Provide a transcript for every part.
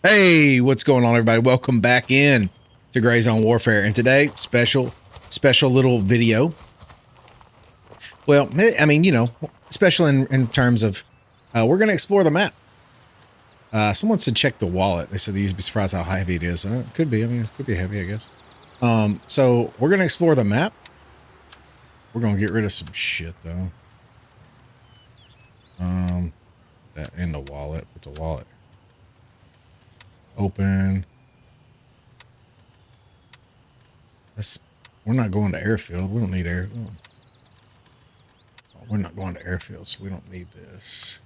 Hey, what's going on, everybody? Welcome back in to Gray Zone Warfare, and today, special little video. Well, I mean, special in terms of we're going to explore the map. Someone said check the wallet. They said you'd be surprised how heavy it is. It could be. I mean, it could be heavy, I guess. So we're going to explore the map. We're going to get rid of some shit, though. That in the wallet. Put the wallet. Open. We're not going to airfield. We don't need air. We're not going to airfield, so we don't need this.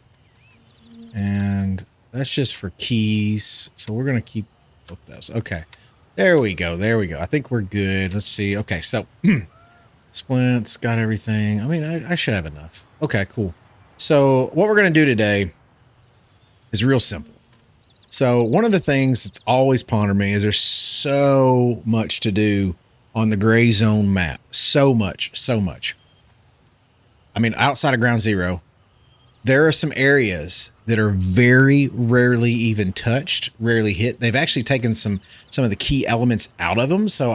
And that's just for keys. So we're going to keep both those. Okay. There we go. There we go. I think we're good. Let's see. Okay. So splints, got everything. I mean, I should have enough. Okay, cool. So what we're going to do today is real simple. So one of the things that's always pondered me is there's so much to do on the Gray Zone map. So much. I mean, outside of Ground Zero, there are some areas that are very rarely even touched, rarely hit. They've actually taken some of the key elements out of them. So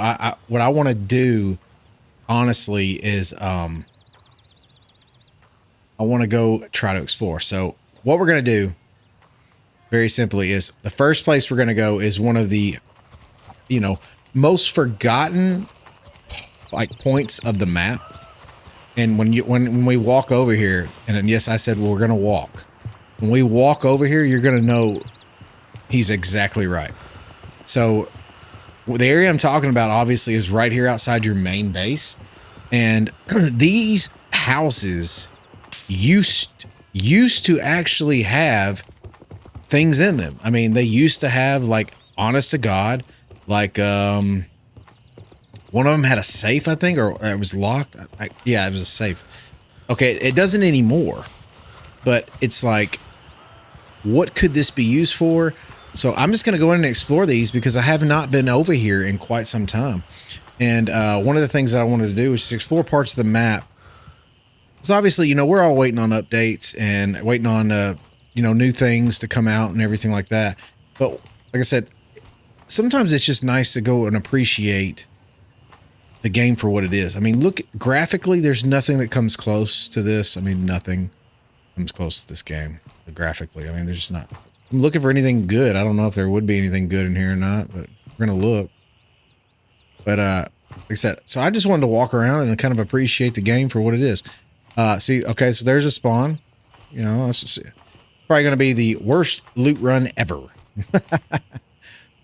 what I want to do, honestly, is I want to go try to explore. So what we're going to do, very simply, is the first place we're going to go is one of the, most forgotten points of the map. And when we walk over here, and yes, I said we're going to walk. When we walk over here, you're going to know he's exactly right. So the area I'm talking about, obviously, is right here outside your main base. And these houses used to actually have things in them. I mean, they used to have, like, honest to God, like, one of them had a safe, I think, or it was locked. Yeah, it was a safe. Okay, it doesn't anymore. But it's like, what could this be used for? So I'm just going to go in and explore these because I have not been over here in quite some time. And one of the things that I wanted to do was just explore parts of the map. Because obviously, we're all waiting on updates and waiting on, new things to come out and everything like that. But like I said, sometimes it's just nice to go and appreciate the game for what it is. I mean, look, graphically, there's nothing that comes close to this. I mean, nothing comes close to this game graphically. I mean, there's just not. I'm looking for anything good. I don't know if there would be anything good in here or not, but we're going to look. But like I said, so I just wanted to walk around and kind of appreciate the game for what it is. See, okay, so there's a spawn. It's probably going to be the worst loot run ever.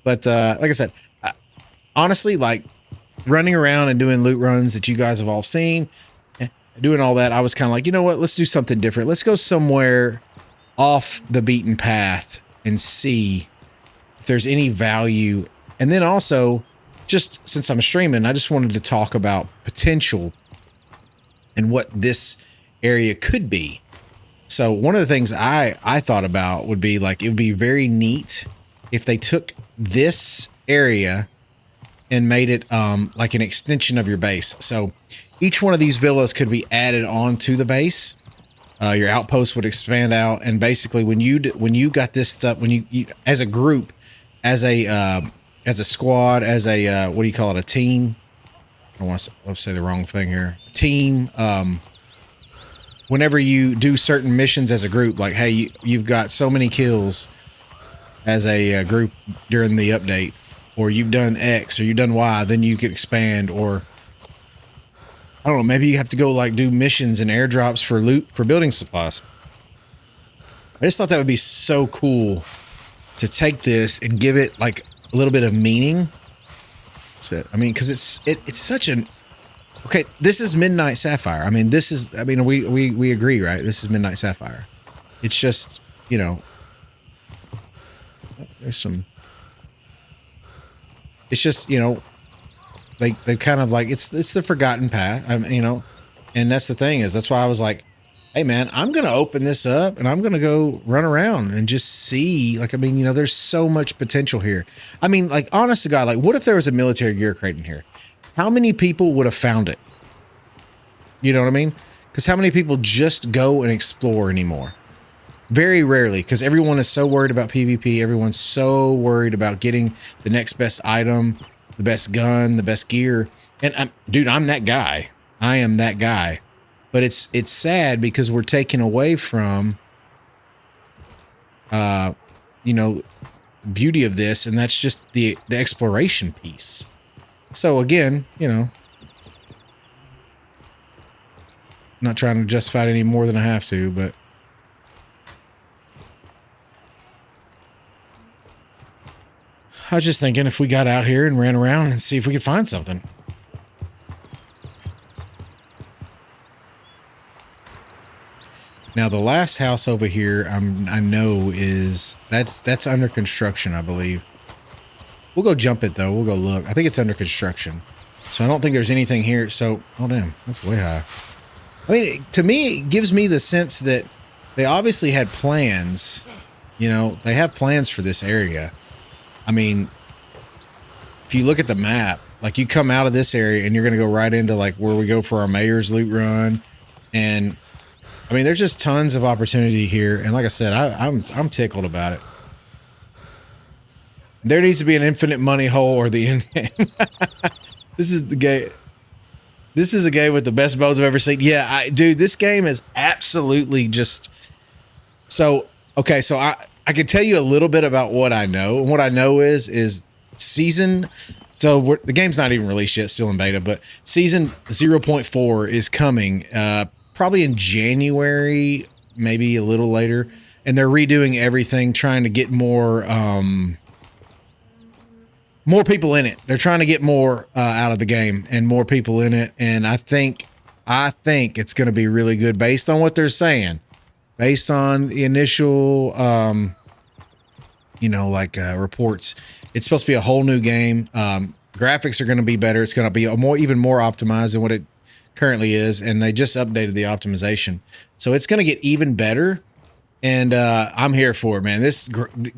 But like I said, honestly, like, running around and doing loot runs that you guys have all seen, doing all that, I was kind of like, you know what, let's do something different. Let's go somewhere off the beaten path and see if there's any value. And then also, just since I'm streaming, I just wanted to talk about potential and what this area could be. So one of the things I thought about would be, like, it would be very neat if they took this area and made it like an extension of your base. So each one of these villas could be added onto the base. Your outpost would expand out, and basically when you got this stuff, when you as a group, as a squad, as a what do you call it, a team? I don't want to say the wrong thing here. A team. Whenever you do certain missions as a group, like, hey, you've got so many kills as a group during the update, or you've done X or you've done Y, then you could expand. Or I don't know, maybe you have to go, like, do missions and airdrops for loot for building supplies. I just thought that would be so cool to take this and give it, like, a little bit of meaning. That's it. I mean, because it's such an okay. This is Midnight Sapphire. I mean, this is. I mean, we agree, right? This is Midnight Sapphire. It's just, there's some. It's just, they kind of, like, it's the forgotten path. And that's the thing, is that's why I was like, hey man, I'm gonna open this up and I'm gonna go run around and just see. Like, I mean, there's so much potential here. I mean, like, honest to God, like, what if there was a military gear crate in here? How many people would have found it? You know what I mean? Because how many people just go and explore anymore? Very rarely, because everyone is so worried about PvP. Everyone's so worried about getting the next best item, the best gun, the best gear. And dude, I'm that guy. I am that guy. But it's sad because we're taking away from, you know, the beauty of this, and that's just the exploration piece. So again, you know, not trying to justify it any more than I have to, but I was just thinking if we got out here and ran around and see if we could find something. Now the last house over here, I know is that's under construction, I believe. We'll go jump it though. We'll go look. I think it's under construction, so I don't think there's anything here. So, oh damn, that's way high. I mean, to me, it gives me the sense that they obviously had plans. You know, they have plans for this area. I mean, if you look at the map, like you come out of this area and you're going to go right into like where we go for our mayor's loot run. And I mean, there's just tons of opportunity here. And like I said, I'm tickled about it. There needs to be an infinite money hole or the end game. This is the game. This is a game with the best bows I've ever seen. Yeah, dude, this game is absolutely just so okay. So I can tell you a little bit about what I know. And what I know is season. So the game's not even released yet, still in beta, but season 0.4 is coming probably in January, maybe a little later. And they're redoing everything, trying to get more people in it. They're trying to get more out of the game and more people in it. And I think it's going to be really good based on what they're saying, based on the initial, you know, like reports. It's supposed to be a whole new game. Graphics are going to be better. It's going to be even more optimized than what it currently is. And they just updated the optimization. So it's going to get even better. And I'm here for it, man. This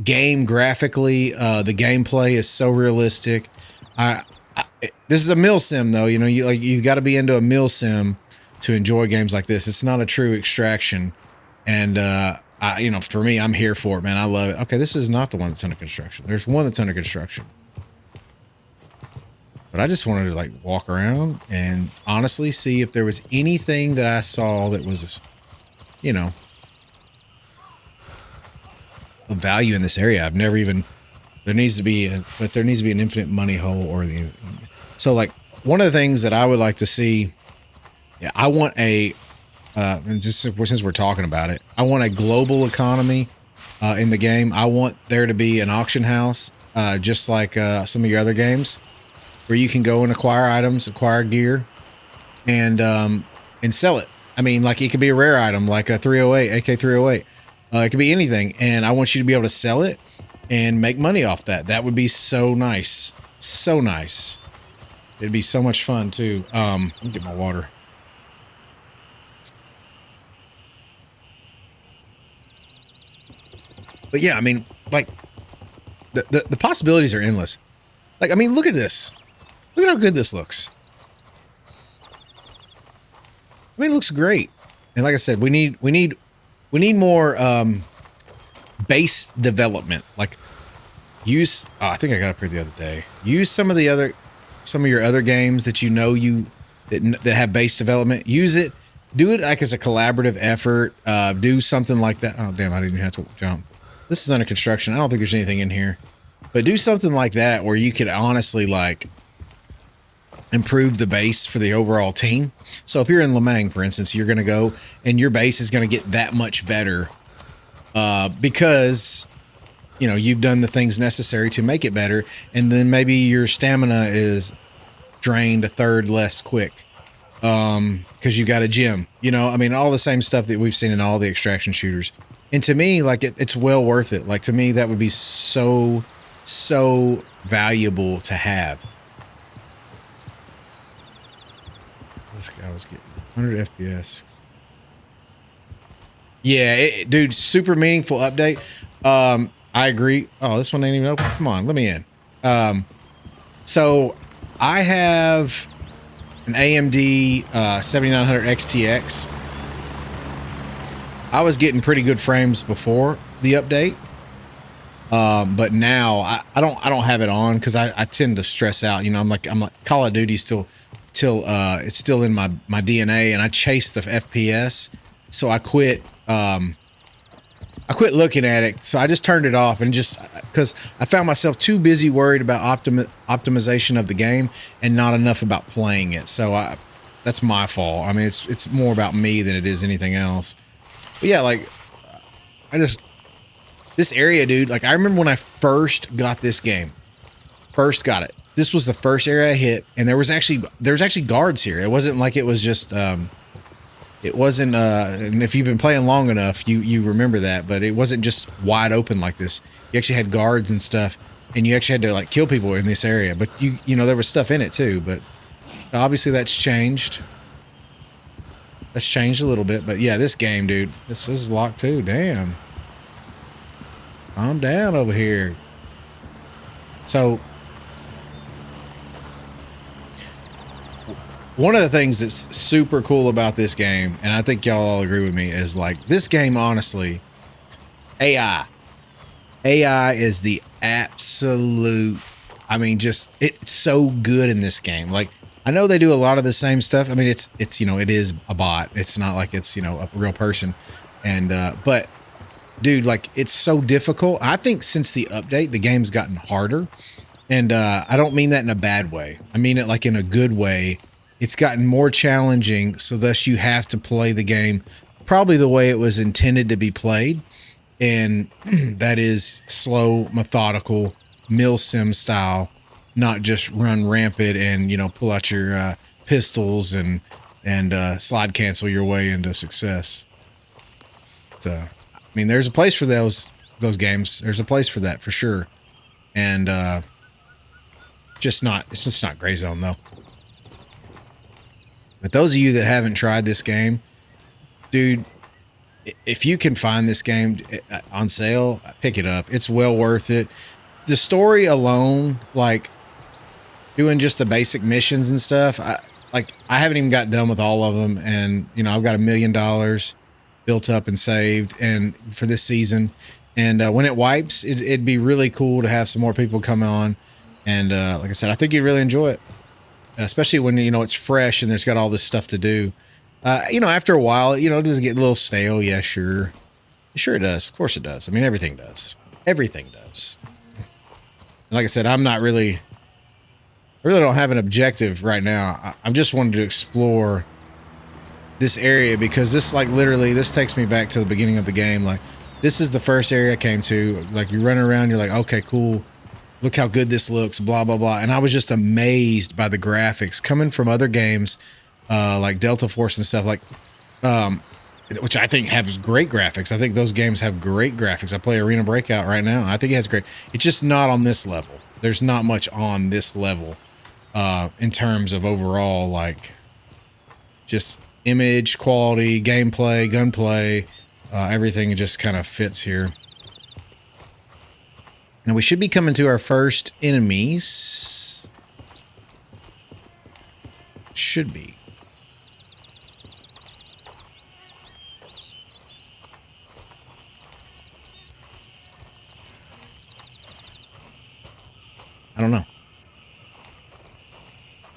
game graphically, the gameplay is so realistic. This is a mill sim, though. You know, you got to be into a mill sim to enjoy games like this. It's not a true extraction, and you know, for me, I'm here for it, man. I love it. Okay, this is not the one that's under construction. There's one that's under construction, but I just wanted to like walk around and honestly see if there was anything that I saw that was, you know, of value in this area. I've never even, there needs to be an infinite money hole or the, so like one of the things that I would like to see, yeah, I want a, and just since we're talking about it, I want a global economy in the game. I want there to be an auction house, just like some of your other games, where you can go and acquire items, acquire gear, and sell it. I mean, like it could be a rare item, like a 308, AK-308. It could be anything, and I want you to be able to sell it and make money off that. That would be so nice. So nice. It'd be so much fun, too. Let me get my water. But yeah, I mean, like, the possibilities are endless. Like, I mean, look at this. Look at how good this looks. I mean, it looks great. And like I said, we need more base development. Like use, I think I got up here the other day. Use some of your other games that you know that have base development. Use it. Do it like as a collaborative effort. Do something like that. Oh damn! I didn't even have to jump. This is under construction. I don't think there's anything in here. But do something like that where you could honestly like improve the base for the overall team. So if you're in Lemang, for instance, you're going to go and your base is going to get that much better because, you know, you've done the things necessary to make it better. And then maybe your stamina is drained a third less quick because you got a gym, you know, I mean, all the same stuff that we've seen in all the extraction shooters. And to me, like it's well worth it. Like to me, that would be so valuable to have. This guy was getting 100 FPS. Yeah, dude, super meaningful update. I agree. Oh, this one ain't even open. Come on, let me in. So I have an AMD 7900 XTX. I was getting pretty good frames before the update. But now I don't have it on because I tend to stress out. You know, I'm like Call of Duty till it's still in my DNA, and I chase the FPS. So I quit looking at it. So I just turned it off and just because I found myself too busy worried about optimization of the game and not enough about playing it. So that's my fault. I mean, it's more about me than it is anything else. But yeah, like I just this area, dude. Like I remember when I first got this game, first got it. This was the first area I hit, and there was actually guards here. It wasn't like it was just it wasn't and if you've been playing long enough, you remember that, but it wasn't just wide open like this. You actually had guards and stuff, and you actually had to like kill people in this area. But you know there was stuff in it too, but obviously that's changed. That's changed a little bit, but yeah, this game, dude, this is locked too. Damn. Calm down over here. So one of the things that's super cool about this game, and I think y'all all agree with me, is like this game, honestly, AI is the absolute, I mean, just it's so good in this game. Like I know they do a lot of the same stuff. I mean, it's you know, it is a bot. It's not like it's, you know, a real person. And but dude, like it's so difficult. I think since the update, the game's gotten harder. And I don't mean that in a bad way. I mean it like in a good way. It's gotten more challenging, so thus you have to play the game probably the way it was intended to be played. And that is slow, methodical, mill sim style, not just run rampant and, you know, pull out your pistols and slide cancel your way into success. So, I mean, there's a place for those games. There's a place for that for sure. And it's just not Gray Zone though. But those of you that haven't tried this game, dude, if you can find this game on sale, pick it up. It's well worth it. The story alone, like doing just the basic missions and stuff, I haven't even got done with all of them, and you know I've got $1 million built up and saved, and for this season, and when it wipes, it'd be really cool to have some more people come on, and like I said, I think you'd really enjoy it, especially when you know it's fresh and there's got all this stuff to do. You know, after a while, you know, does it get a little stale? Yeah, sure. Sure it does. Of course it does. I mean, everything does. Everything does. And like I said, I really don't have an objective right now. I'm just wanting to explore this area because this, like, literally, this takes me back to the beginning of the game. Like, this is the first area I came to. Like, you're running around, you're like, okay, cool. Look how good this looks, blah, blah, blah. And I was just amazed by the graphics coming from other games, like Delta Force and stuff, like, which I think have great graphics. I think those games have great graphics. I play Arena Breakout right now. I think it has great. It's just not on this level. There's not much on this level in terms of overall, like, just image quality, gameplay, gunplay, everything just kind of fits here. Now we should be coming to our first enemies. Should be. I don't know.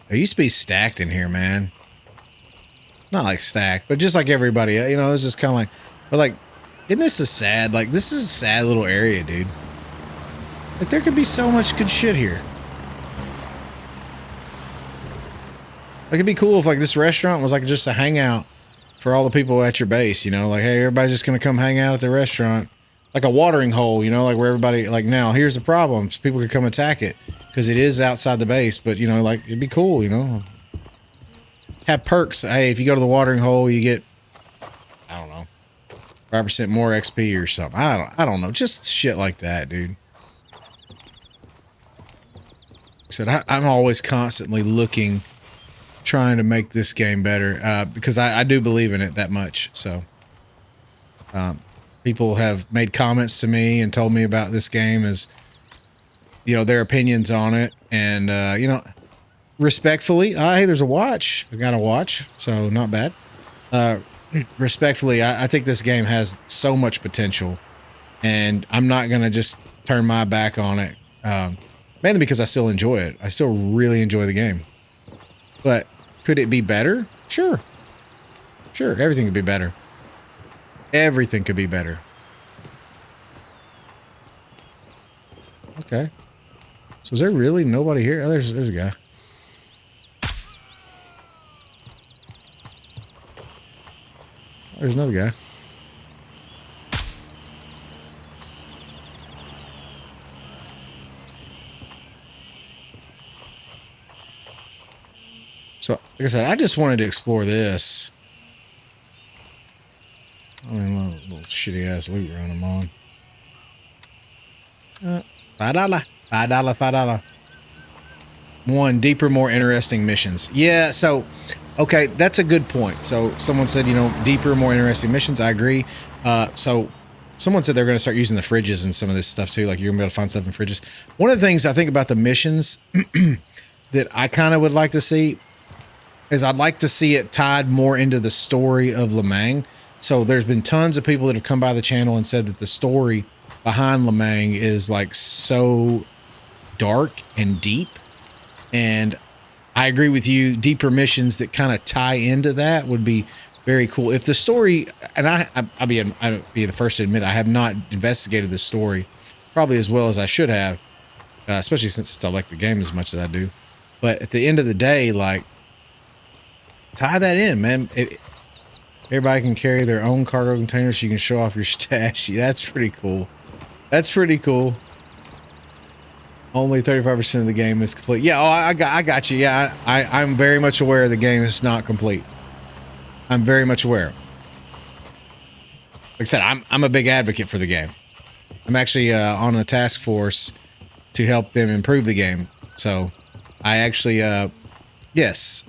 There used to be stacked in here, man. Not like stacked, but just like everybody, you know, it's just kind of like, but like, isn't this a sad, like, this is a sad little area, dude. Like, there could be so much good shit here. Like, it'd be cool if, like, this restaurant was, like, just a hangout for all the people at your base, you know? Like, hey, everybody's just gonna come hang out at the restaurant. Like a watering hole, you know? Like, where everybody, like, now, here's the problem. People could come attack it. Because it is outside the base, but, you know, like, it'd be cool, you know? Have perks. Hey, if you go to the watering hole, you get, I don't know, 5% more XP or something. I don't know. Just shit like that, dude. Said I'm always constantly looking, trying to make this game better because I do believe in it that much. So people have made comments to me and told me about this game as, you know, their opinions on it, and you know, respectfully, hey, there's a watch. I got a watch, so not bad. respectfully, I think this game has so much potential, and I'm not gonna just turn my back on it. Mainly because I still enjoy it. I still really enjoy the game. But could it be better? Sure. Sure, everything could be better. Everything could be better. Okay. So is there really nobody here? Oh, there's a guy. There's another guy. So, like I said, I just wanted to explore this. I mean, little shitty ass loot around them on. $5. $5. One, deeper, more interesting missions. Yeah, so, okay, that's a good point. So, someone said, you know, deeper, more interesting missions. I agree. So, someone said they're going to start using the fridges and some of this stuff too. Like, you're going to be able to find stuff in fridges. One of the things I think about the missions that I kind of would like to see is I'd like to see it tied more into the story of Lemang. So there's been tons of people that have come by the channel and said that the story behind Lemang is like so dark and deep. And I agree with you. Deeper missions that kind of tie into that would be very cool. If the story, and I'll be the first to admit I have not investigated this story probably as well as I should have, especially since I like the game as much as I do. But at the end of the day, like, tie that in, man. Everybody can carry their own cargo containers so you can show off your stash. Yeah, that's pretty cool. That's pretty cool. Only 35% of the game is complete. Yeah, I got you. Yeah, I'm very much aware the game is not complete. I'm very much aware. Like I said, I'm a big advocate for the game. I'm actually on a task force to help them improve the game. So I actually, yes,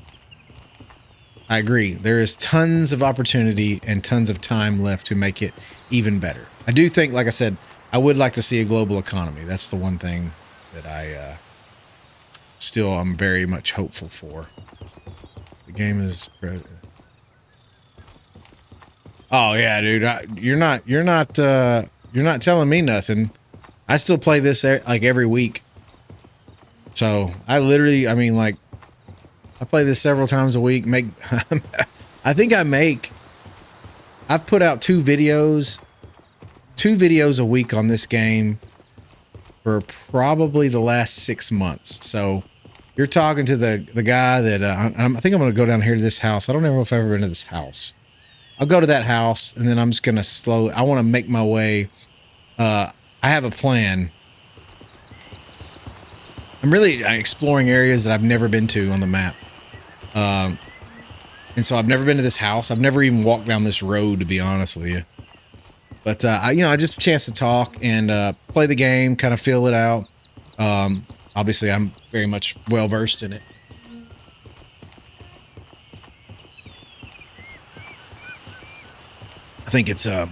I agree. There is tons of opportunity and tons of time left to make it even better. I do think, like I said, I would like to see a global economy. That's the one thing that I still am very much hopeful for. The game is... Oh yeah, dude. You're not telling me nothing. I still play this like every week. So I literally, I mean, like, I play this several times a week. I think I've put out two videos a week on this game for probably the last 6 months. So you're talking to the guy that I think I'm going to go down here to this house. I don't know if I've ever been to this house. I'll go to that house and then I'm just going to I want to make my way. I have a plan. I'm really exploring areas that I've never been to on the map. And so I've never been to this house. I've never even walked down this road, to be honest with you. But, I just a chance to talk and play the game, kind of feel it out. Obviously, I'm very much well-versed in it. I think it's, I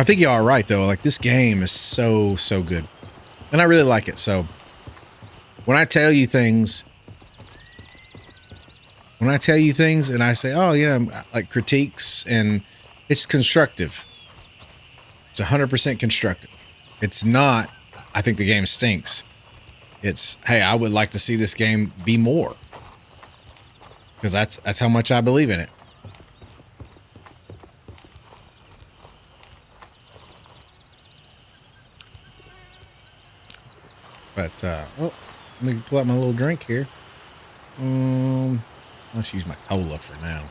think you're all right, though. Like, this game is so, so good. And I really like it. So, when I tell you things and I say, oh, like critiques, and it's constructive. It's 100% constructive. It's not, I think the game stinks. It's, hey, I would like to see this game be more. Because that's how much I believe in it. But, let me pull out my little drink here. Let's use my cola for now.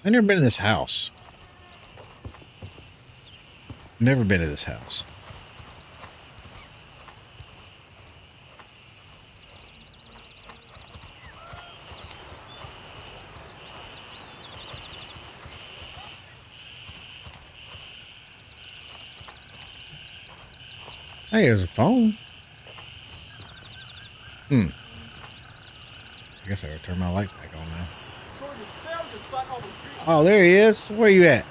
I've never been to this house. Never been to this house. Hey, there's a phone. I guess I gotta turn my lights back on now. Oh, there he is. Where you at?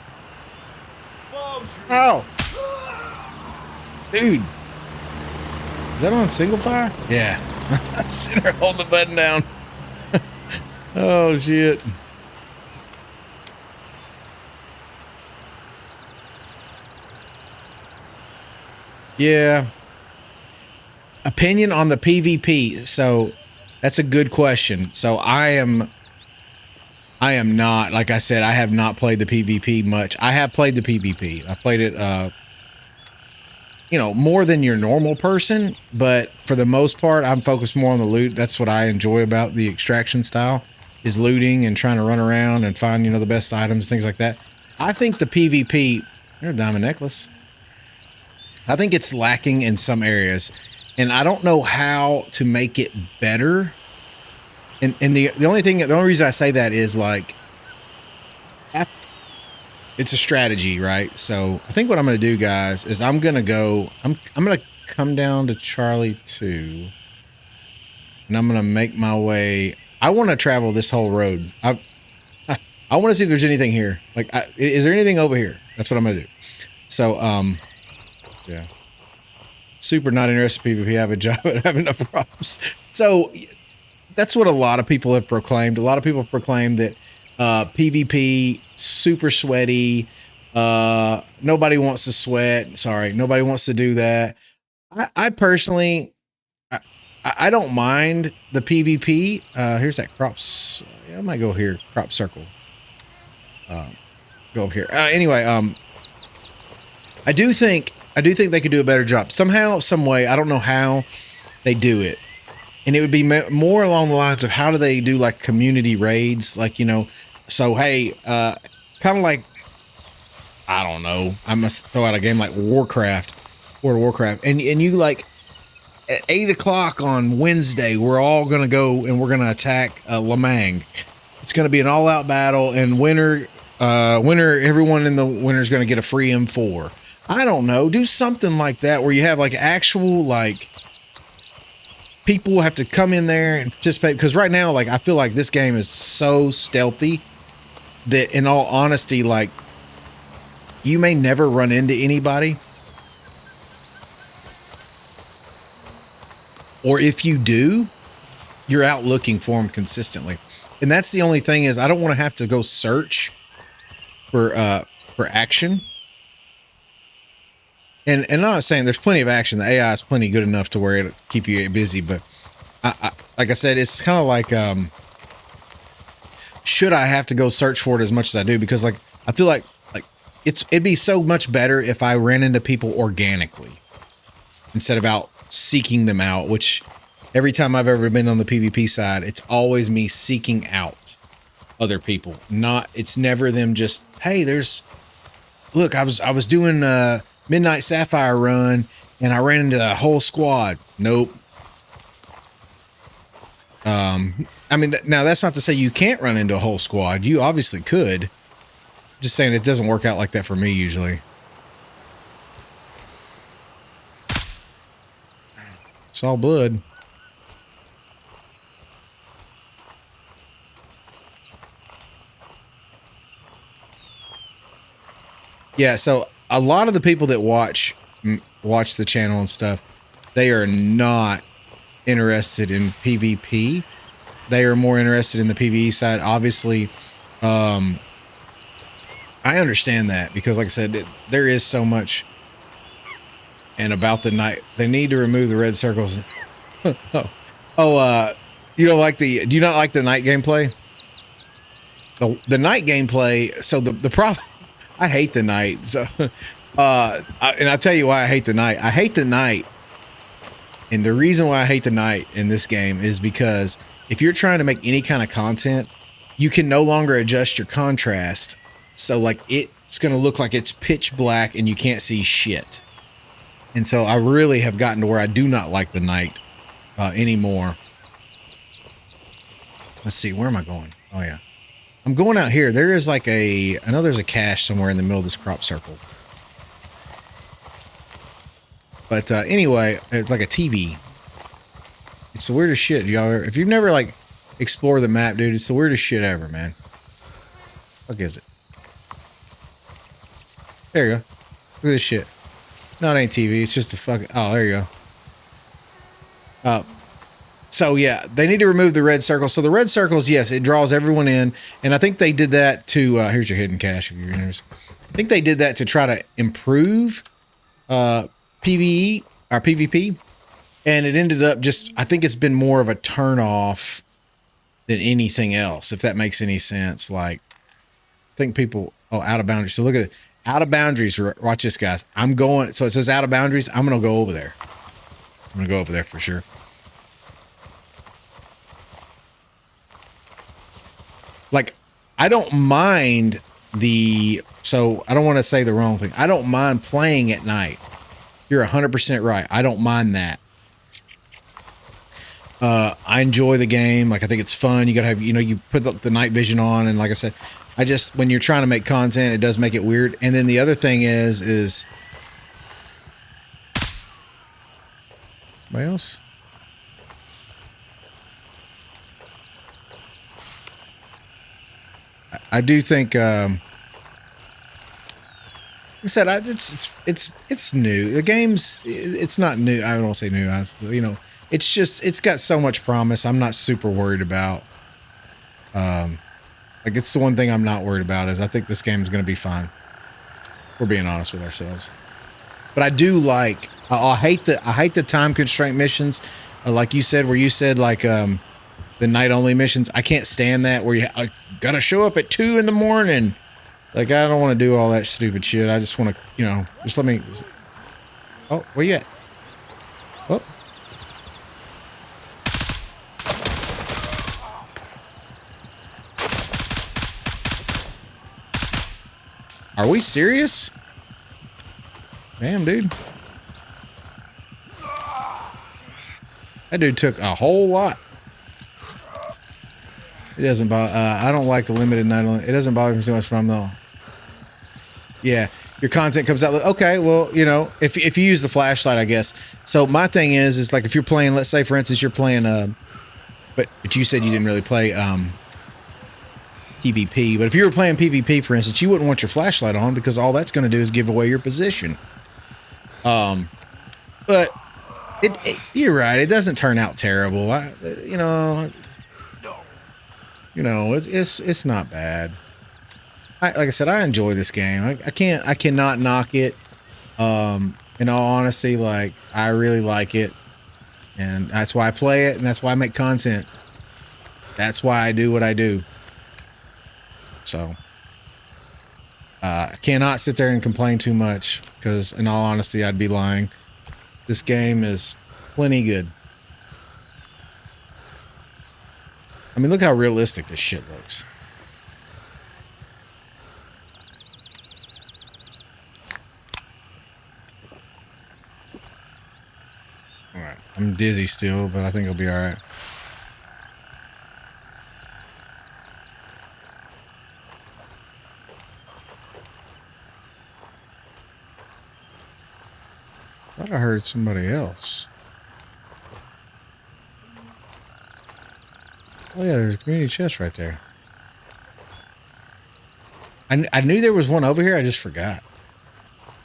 Oh! Dude. Is that on single fire? Yeah. I'm sitting there holding the button down. Oh shit. Yeah. Opinion on the PvP. So that's a good question. So I am not, like I said, I have not played the PvP much. I have played the PvP. I played it you know, more than your normal person, but for the most part, I'm focused more on the loot. That's what I enjoy about the extraction style, is looting and trying to run around and find, you know, the best items, things like that. I think the PvP, a diamond necklace. I think it's lacking in some areas, and I don't know how to make it better. And the only reason I say that is like, it's a strategy, right? So I think what I'm going to do, guys, is I'm going to come down to Charlie 2, and I'm going to make my way. I want to travel this whole road. I want to see if there's anything here. Like, is there anything over here? That's what I'm going to do. So, yeah. Super not interested in PvP. I have a job and have enough problems. So that's what a lot of people have proclaimed. A lot of people proclaim that PvP super sweaty. Nobody wants to sweat. Sorry, nobody wants to do that. I personally, I don't mind the PvP. Here's that crops. Yeah, I might go here. Crop circle. Go up here. Anyway, I do think they could do a better job somehow, some way. I don't know how they do it, and it would be more along the lines of how do they do like community raids, like, you know. So hey, kind of like, I don't know. I must throw out a game like Warcraft, World of Warcraft, and you like at 8 o'clock on Wednesday, we're all gonna go and we're gonna attack Lamang. It's gonna be an all-out battle, and winner, everyone in the winner is gonna get a free M4. I don't know. Do something like that where you have like actual like people have to come in there and participate, because right now, like, I feel like this game is so stealthy that, in all honesty, like, you may never run into anybody, or if you do, you're out looking for them consistently. And that's the only thing, is I don't want to have to go search for action. And I'm not saying there's plenty of action. The AI is plenty good enough to where it'll keep you busy, but like I said, it's kind of like, should I have to go search for it as much as I do? Because like, I feel like it'd be so much better if I ran into people organically instead of out seeking them out, which every time I've ever been on the PvP side, it's always me seeking out other people. It's never them just, hey, look, I was doing a Midnight Sapphire run and I ran into the whole squad. Nope. I mean, now that's not to say you can't run into a whole squad. You obviously could. Just saying it doesn't work out like that for me usually. It's all blood. Yeah, so a lot of the people that watch the channel and stuff, they are not interested in PvP. They are more interested in the PvE side. Obviously, I understand that, because like I said, there is so much. And about the night, they need to remove the red circles. You don't like do you not like the night gameplay? The night gameplay. So the problem, I hate the night. So, and I'll tell you why I hate the night. I hate the night. And the reason why I hate the night in this game is because if you're trying to make any kind of content, you can no longer adjust your contrast. So like it's going to look like it's pitch black and you can't see shit. And so I really have gotten to where I do not like the night anymore. Let's see, where am I going? Oh yeah. I'm going out here. There is like I know there's a cache somewhere in the middle of this crop circle. But anyway, it's like a TV. It's the weirdest shit, y'all. If you've never like explored the map, dude, it's the weirdest shit ever, man. What is it? There you go. Look at this shit. No, it ain't TV. It's just a fucking. Oh, there you go. So yeah, they need to remove the red circle. So the red circles, yes, it draws everyone in, and I think they did that to. Here's your hidden cache if you're interested. I think they did that to try to improve PVE or PvP, and it ended up just. I think it's been more of a turn off than anything else. If that makes any sense, like I think people out of boundaries. So look at it, out of boundaries. Watch this, guys. I'm going. So it says out of boundaries. I'm gonna go over there. I'm gonna go over there for sure. Like, I don't mind so I don't want to say the wrong thing. I don't mind playing at night. You're 100% right. I don't mind that. I enjoy the game. Like, I think it's fun. You gotta have, you put the night vision on, and like I said, when you're trying to make content, it does make it weird. And then the other thing is somebody else? I do think, like I said, it's new. The game's, it's not new. I don't want to say new. It's just, it's got so much promise. I'm not super worried about. Like, it's the one thing I'm not worried about is I think this game is going to be fine. We're being honest with ourselves. But I do like. I hate the time constraint missions, like you said, where you said like the night only missions. I can't stand that where you gotta show up at 2 in the morning. Like, I don't want to do all that stupid shit. I just want to, just let me. Oh, where you at? Oh. Are we serious? Damn, dude. That dude took a whole lot. It doesn't bother. I don't like the limited night only. It doesn't bother me too much from though. Yeah, your content comes out. Okay, well, if you use the flashlight, I guess. So my thing is like if you're playing, let's say for instance you're playing but you said you didn't really play PvP. But if you were playing PvP, for instance, you wouldn't want your flashlight on because all that's going to do is give away your position. But you're right. It doesn't turn out terrible. It's not bad. Like I said, I enjoy this game. I cannot knock it. In all honesty, like I really like it, and that's why I play it, and that's why I make content. That's why I do what I do. So I cannot sit there and complain too much because, in all honesty, I'd be lying. This game is plenty good. I mean, look how realistic this shit looks. All right, I'm dizzy still, but I think I'll be all right. I thought I heard somebody else. Oh yeah, there's a community chest right there. I knew there was one over here. I just forgot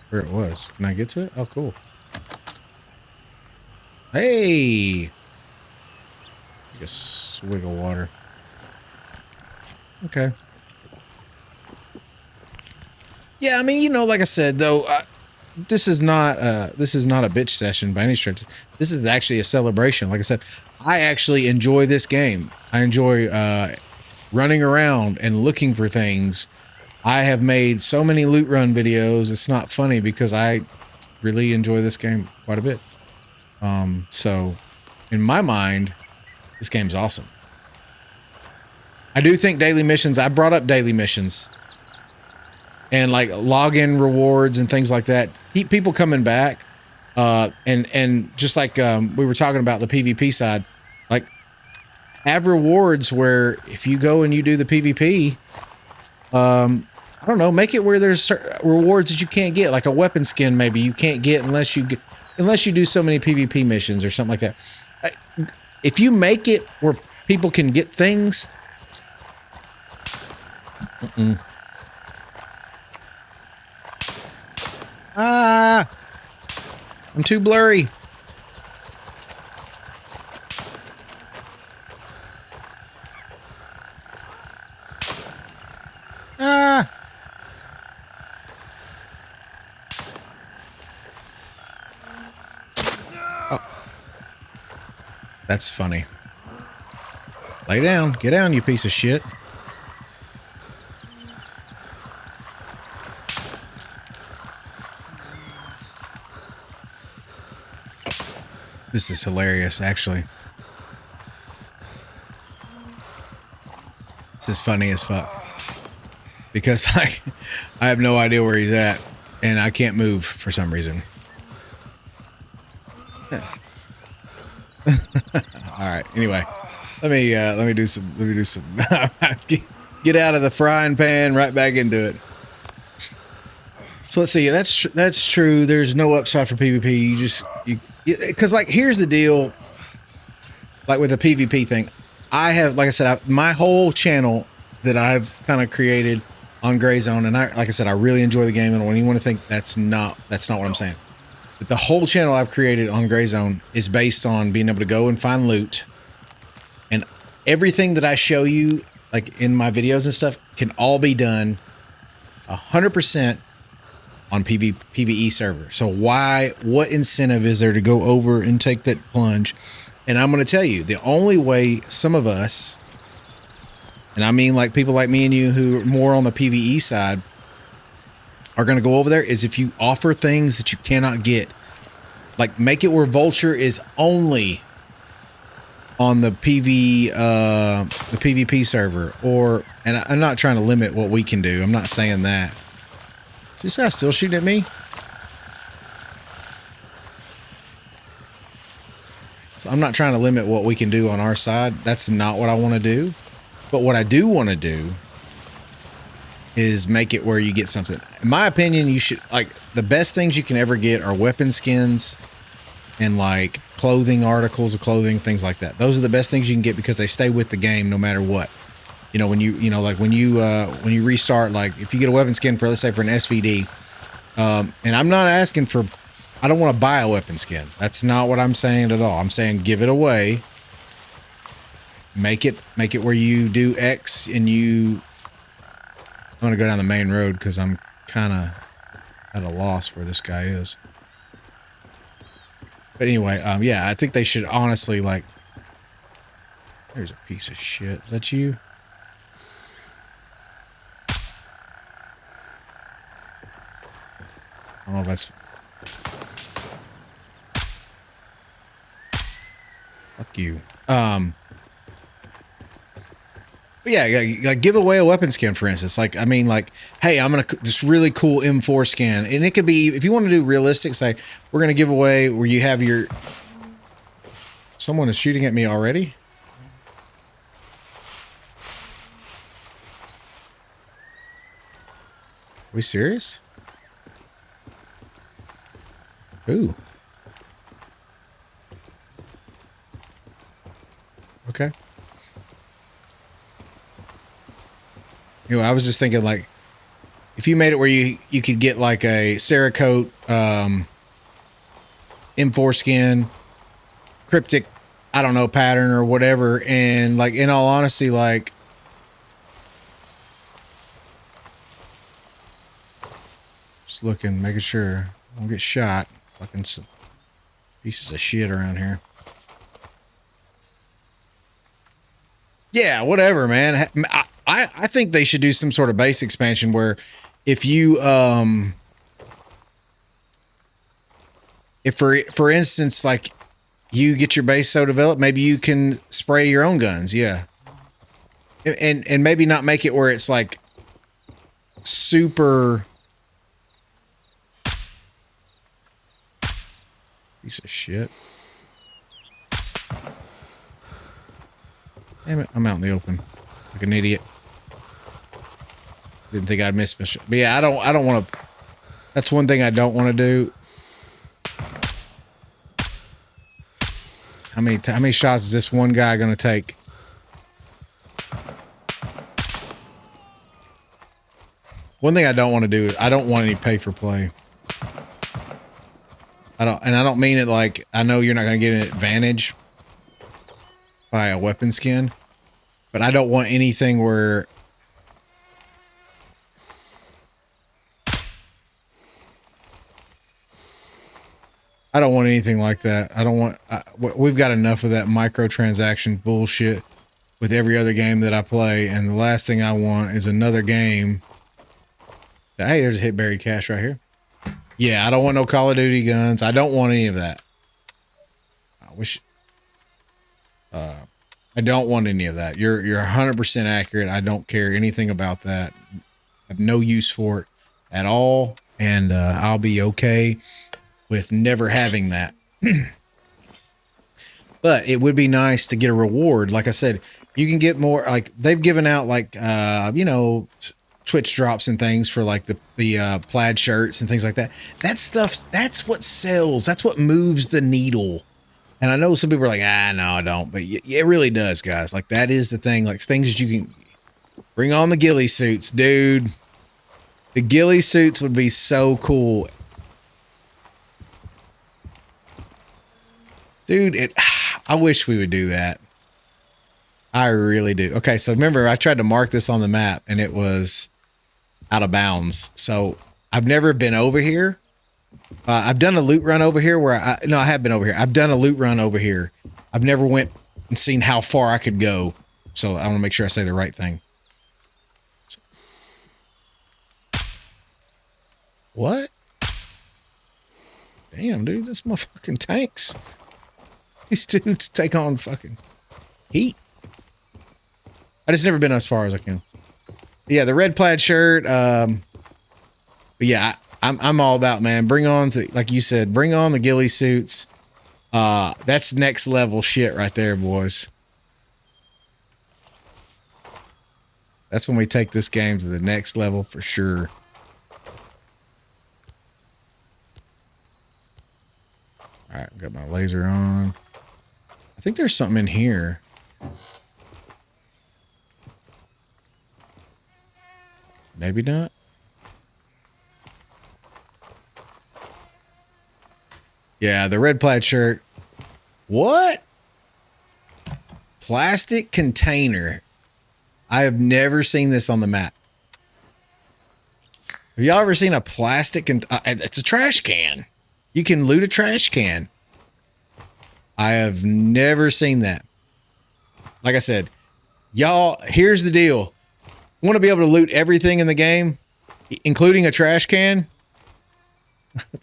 where it was. Can I get to it? Oh, cool. Hey! Take a swig of water. Okay. Yeah, I mean, like I said, though, this is not a bitch session by any stretch. This is actually a celebration. Like I said, I actually enjoy this game. I enjoy running around and looking for things. I have made so many loot run videos. It's not funny because I really enjoy this game quite a bit. So in my mind, this game's awesome. I do think daily missions, I brought up daily missions and like login rewards and things like that. Keep people coming back. And just like we were talking about the PvP side, like have rewards where if you go and you do the PvP, I don't know, make it where there's rewards that you can't get, like a weapon skin maybe you can't get unless you do so many PvP missions or something like that. If you make it where people can get things, I'm too blurry. That's funny. Lay down. Get down, you piece of shit. This is hilarious, actually. This is funny as fuck. Because I have no idea where he's at, and I can't move for some reason. All right. Anyway, let me do some. Get out of the frying pan, right back into it. So let's see. That's true. There's no upside for PvP. Because like here's the deal. Like with the PvP thing, I have, like I said, my whole channel that I've kind of created on Gray Zone, and like I said, I really enjoy the game. And when you want to think that's not what I'm saying. But the whole channel I've created on Gray Zone is based on being able to go and find loot, and everything that I show you, like in my videos and stuff, can all be done 100% on PvE server. So what incentive is there to go over and take that plunge? And I'm going to tell you, the only way some of us, and I mean like people like me and you who are more on the PvE side, are going to go over there is if you offer things that you cannot get. Like make it where Vulture is only on the PvP server, and I'm not trying to limit what we can do. I'm not saying that. Is this guy still shooting at me? So I'm not trying to limit what we can do on our side. That's not what I want to do. But what I do want to do is make it where you get something. In my opinion, you should, like, the best things you can ever get are weapon skins and like clothing, articles of clothing, things like that. Those are the best things you can get because they stay with the game no matter what. You know, when you restart, like if you get a weapon skin for, let's say for an SVD, and I'm not asking for, I don't want to buy a weapon skin. That's not what I'm saying at all. I'm saying give it away. Make it where you do X and you, I'm going to go down the main road because I'm kind of at a loss where this guy is. But anyway, yeah, I think they should honestly, like, there's a piece of shit. Is that you? I don't know if that's... Fuck you. But yeah, like give away a weapon skin, for instance. Like, I mean, like, hey, I'm going to, this really cool M4 skin. And it could be, if you want to do realistic, say, we're going to give away where you have your... Someone is shooting at me already? Are we serious? Ooh. Okay. You know, I was just thinking, like, if you made it where you could get like a Cerakote M4 skin, cryptic, I don't know, pattern or whatever, and like in all honesty, like just looking, making sure I don't get shot. Fucking some pieces of shit around here. Yeah, whatever, man. I think they should do some sort of base expansion where if you if for instance, like you get your base so developed, maybe you can spray your own guns, yeah. And maybe not make it where it's like super piece of shit. Damn it, I'm out in the open like an idiot. Didn't think I'd miss my shot. But yeah, I don't want to. That's one thing I don't want to do. How many shots is this one guy going to take? One thing I don't want to do is I don't want any pay for play. I don't mean it like I know you're not going to get an advantage by a weapon skin, but I don't want anything where I don't want anything like that. I don't want. We've got enough of that microtransaction bullshit with every other game that I play, and the last thing I want is another game. Hey, there's a hit buried cache right here. Yeah, I don't want no Call of Duty guns. I don't want any of that. I wish. I don't want any of that. You're 100% accurate. I don't care anything about that. I have no use for it at all, and I'll be okay with never having that. But it would be nice to get a reward. Like I said, you can get more. Like they've given out, like you know, Twitch drops and things for like the plaid shirts and things like that. That stuff. That's what sells. That's what moves the needle. And I know some people are like, no, I don't. But it really does, guys. Like, that is the thing. Like, things that you can bring on the ghillie suits, dude. The ghillie suits would be so cool. Dude, I wish we would do that. I really do. Okay, so remember, I tried to mark this on the map, and it was out of bounds. So, I've never been over here. I've done a loot run over here where I have been over here. I've done a loot run over here. I've never went and seen how far I could go. So I want to make sure I say the right thing. What? Damn, dude, that's my fucking tanks. These dudes take on fucking heat. I just never been as far as I can. Yeah, the red plaid shirt. But yeah, I'm all about, man. Bring on, like you said, bring on the ghillie suits. That's next level shit right there, boys. That's when we take this game to the next level for sure. All right, got my laser on. I think there's something in here. Maybe not. Yeah, the red plaid shirt. What? Plastic container. I have never seen this on the map. Have y'all ever seen a plastic? It's a trash can. You can loot a trash can. I have never seen that. Like I said, y'all, here's the deal. Want to be able to loot everything in the game, including a trash can?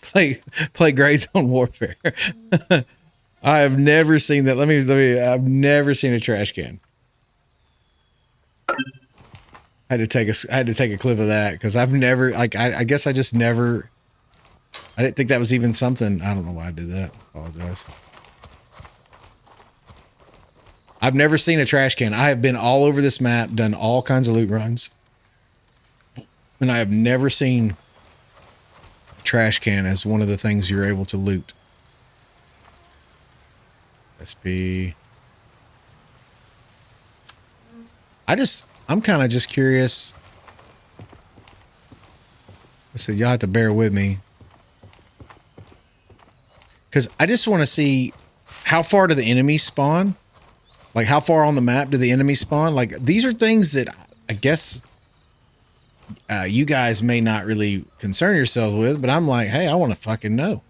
play Gray Zone Warfare. I have never seen that. I've never seen a trash can. I had to take a clip of that because I've never, like, I guess I just never, I didn't think that was even something. I don't know why I did that. Apologize. I've never seen a trash can. I have been all over this map, done all kinds of loot runs, and I have never seen trash can as one of the things you're able to loot. SP. I'm kind of just curious. I said, y'all have to bear with me. Because I just want to see how far do the enemies spawn? Like, how far on the map do the enemies spawn? Like, these are things that I guess you guys may not really concern yourselves with, but I'm like, hey, I want to fucking know.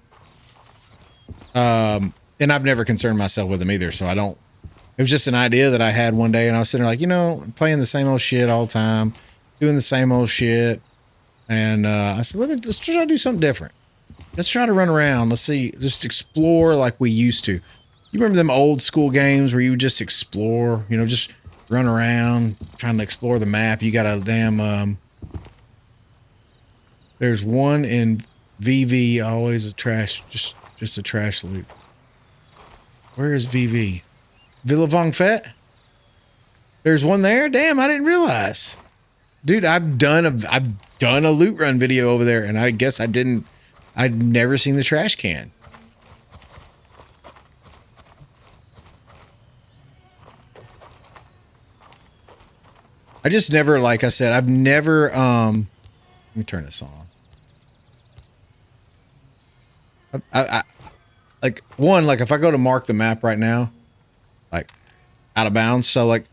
And I've never concerned myself with them either, so I don't. It was just an idea that I had one day, and I was sitting there like, you know, playing the same old shit all the time, doing the same old shit, and I said, let's try to do something different. Let's try to run around. Let's see, just explore like we used to. You remember them old school games where you would just explore, you know, just run around trying to explore the map. You got a damn, there's one in VV, always a trash, just a trash loot. Where is VV? Villa Vong Fet? There's one there? Damn, I didn't realize. Dude, I've done a loot run video over there, and I guess I'd never seen the trash can. I just never, like I said, I've never, let me turn this on. I like, one, like, if I go to mark the map right now, like, out of bounds, so, like,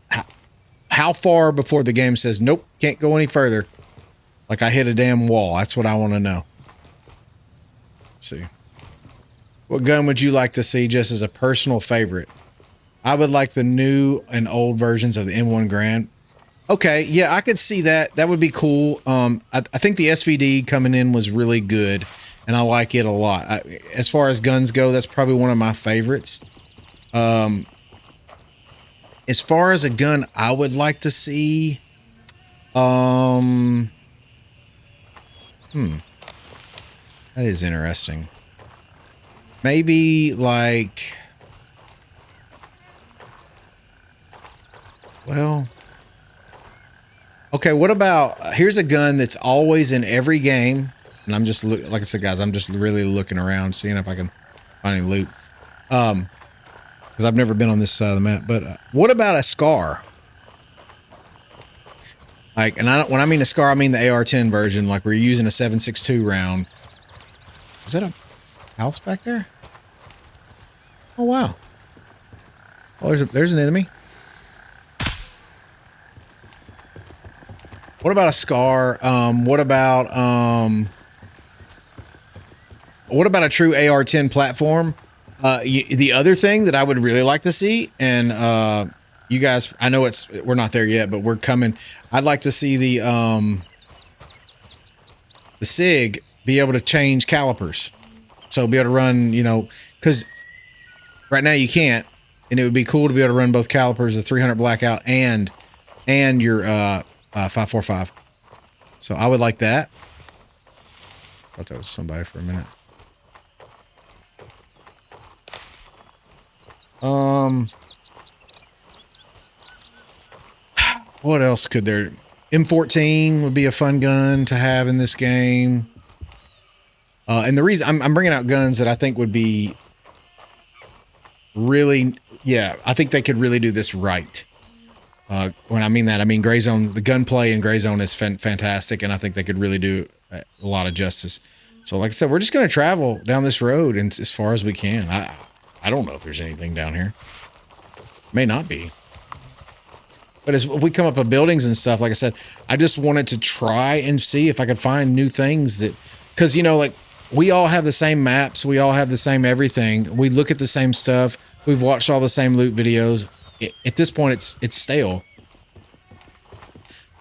how far before the game says, nope, can't go any further? Like, I hit a damn wall. That's what I want to know. Let's see. What gun would you like to see just as a personal favorite? I would like the new and old versions of the M1 Grand. Okay, yeah, I could see that. That would be cool. I think the SVD coming in was really good, and I like it a lot. As far as guns go, that's probably one of my favorites. As far as a gun I would like to see, that is interesting. Maybe like, well, okay, what about, here's a gun that's always in every game. And I'm just, like I said, guys, I'm just really looking around, seeing if I can find any loot. Because I've never been on this side of the map. But what about a SCAR? Like, and when I mean a SCAR, I mean the AR-10 version. Like, we're using a 7.62 round. Is that a house back there? Oh, wow. Oh, there's an enemy. What about a SCAR? What about a true AR-10 platform? The other thing that I would really like to see, and you guys, I know we're not there yet, but we're coming. I'd like to see the SIG be able to change calipers, so be able to run, you know, because right now you can't, and it would be cool to be able to run both calipers, the 300 blackout and your 545. So I would like that. Thought that was somebody for a minute. What else could there? M14 would be a fun gun to have in this game. And the reason I'm bringing out guns that I think would be really, yeah, I think they could really do this right. When I mean that, I mean Gray Zone. The gunplay in Gray Zone is fantastic, and I think they could really do a lot of justice. So, like I said, we're just going to travel down this road and as far as we can. I don't know if there's anything down here. May not be. But as we come up with buildings and stuff, like I said, I just wanted to try and see if I could find new things that, because, you know, like, we all have the same maps. We all have the same everything. We look at the same stuff. We've watched all the same loot videos. At this point, it's stale.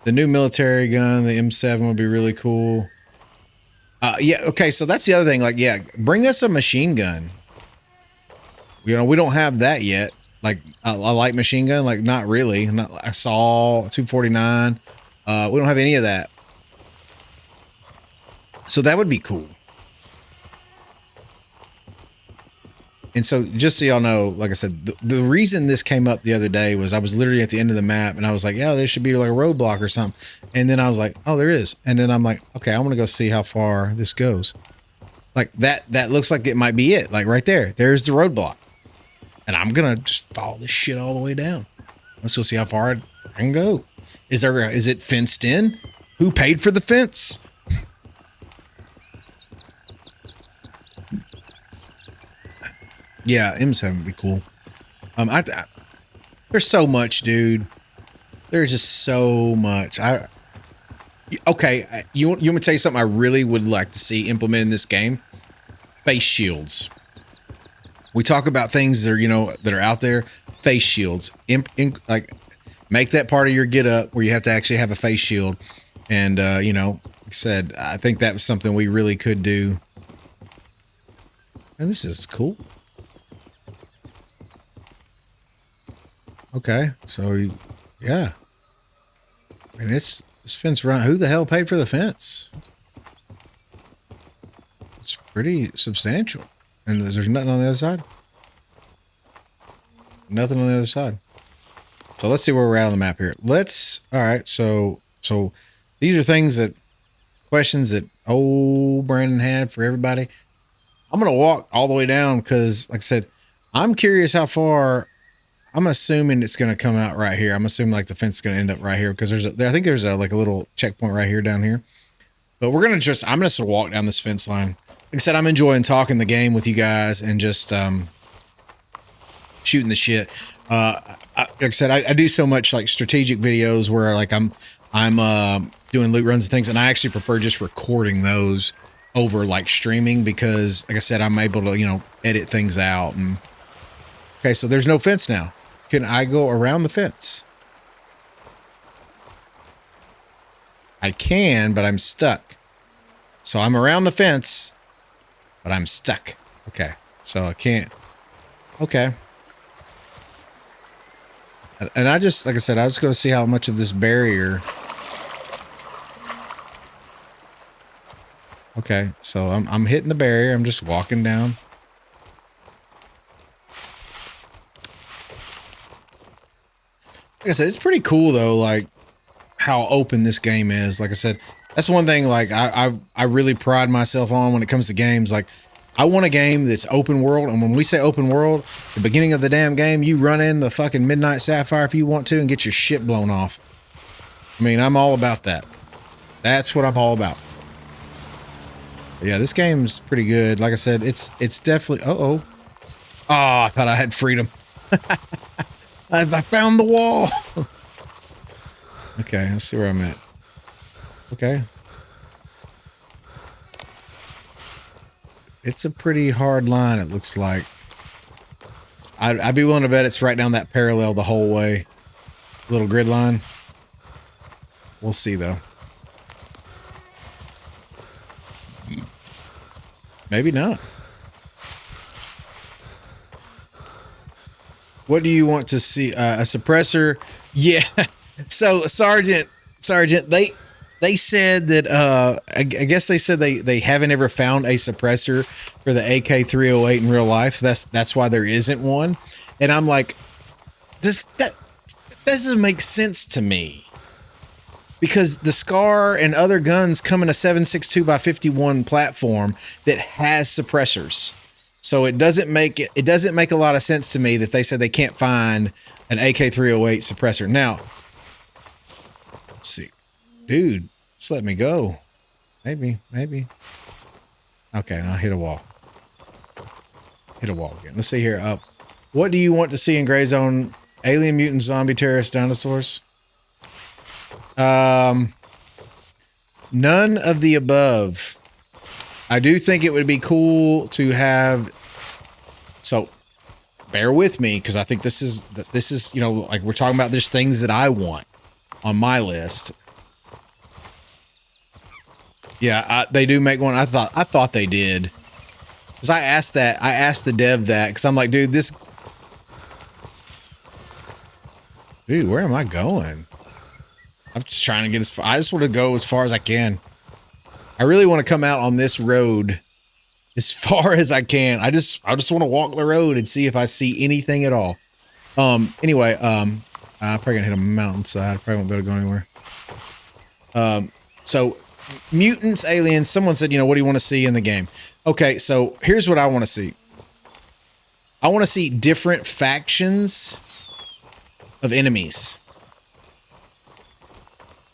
The new military gun, the M7, would be really cool. Yeah, okay, so that's the other thing. Like, yeah, bring us a machine gun. You know, we don't have that yet. Like a light machine gun, like not really. Not a SAW 249. We don't have any of that. So that would be cool. And so just so y'all know, like I said, the reason this came up the other day was I was literally at the end of the map and I was like, yeah, there should be like a roadblock or something. And then I was like, oh, there is. And then I'm like, okay, I want to go see how far this goes. Like that looks like it might be it. Like right there, there's the roadblock. And I'm going to just follow this shit all the way down. Let's go see how far I can go. Is it fenced in? Who paid for the fence? Yeah, M7 would be cool. There's so much, dude. There's just so much. Okay, you want me to tell you something I really would like to see implemented in this game? Face shields. We talk about things that are, you know, that are out there. Face shields. Like, make that part of your get up where you have to actually have a face shield. And, you know, like I said, I think that was something we really could do. And this is cool. Okay, so, yeah. And this fence around, who the hell paid for the fence? It's pretty substantial. And there's nothing on the other side? Nothing on the other side. So let's see where we're at on the map here. All right, so these are questions that old Brandon had for everybody. I'm going to walk all the way down because, like I said, I'm curious how far. I'm assuming it's going to come out right here. I'm assuming like the fence is going to end up right here because I think there's like a little checkpoint right here down here. But I'm going to walk down this fence line. Like I said, I'm enjoying talking the game with you guys and just shooting the shit. Like I said, I do so much like strategic videos where like I'm doing loot runs and things, and I actually prefer just recording those over like streaming because, like I said, I'm able to, you know, edit things out. And okay, so there's no fence now. Can I go around the fence? I can, but I'm stuck. So I'm around the fence, but I'm stuck. Okay, so I can't. Okay. And I just, like I said, I was going to see how much of this barrier. Okay, so I'm hitting the barrier. I'm just walking down. Like I said, it's pretty cool though, like how open this game is. Like I said, that's one thing like I really pride myself on when it comes to games. Like I want a game that's open world, and when we say open world, the beginning of the damn game, you run in the fucking Midnight Sapphire if you want to and get your shit blown off. I mean, I'm all about that. That's what I'm all about. But yeah, this game's pretty good. Like I said, it's definitely. Oh, I thought I had freedom. I found the wall. Okay, let's see where I'm at. Okay. It's a pretty hard line, it looks like. I'd be willing to bet it's right down that parallel the whole way. Little grid line. We'll see, though. Maybe not. What do you want to see? A suppressor? Yeah. So, Sergeant, they said that I guess they said they haven't ever found a suppressor for the AK-308 in real life. So that's why there isn't one. And I'm like, that doesn't make sense to me. Because the Scar and other guns come in a 7.62x51 platform that has suppressors. So it doesn't make a lot of sense to me that they said they can't find an AK-308 suppressor. Now, let's see. Dude, just let me go. Maybe. Okay, now hit a wall. Hit a wall again. Let's see here. What do you want to see in Gray Zone? Alien, mutant, zombie, terrorist, dinosaurs? None of the above. I do think it would be cool to have. So, bear with me because I think this is you know, like we're talking about. There's things that I want on my list. Yeah, they do make one. I thought they did. Because I asked the dev that because I'm like, dude, where am I going? I'm just trying to get as far. I just want to go as far as I can. I really want to come out on this road as far as I can. I just want to walk the road and see if I see anything at all. Anyway, I'm probably gonna hit a mountainside. I probably won't be able to go anywhere. So mutants, aliens. Someone said, you know, what do you want to see in the game? Okay, so here's what I want to see. I want to see different factions of enemies.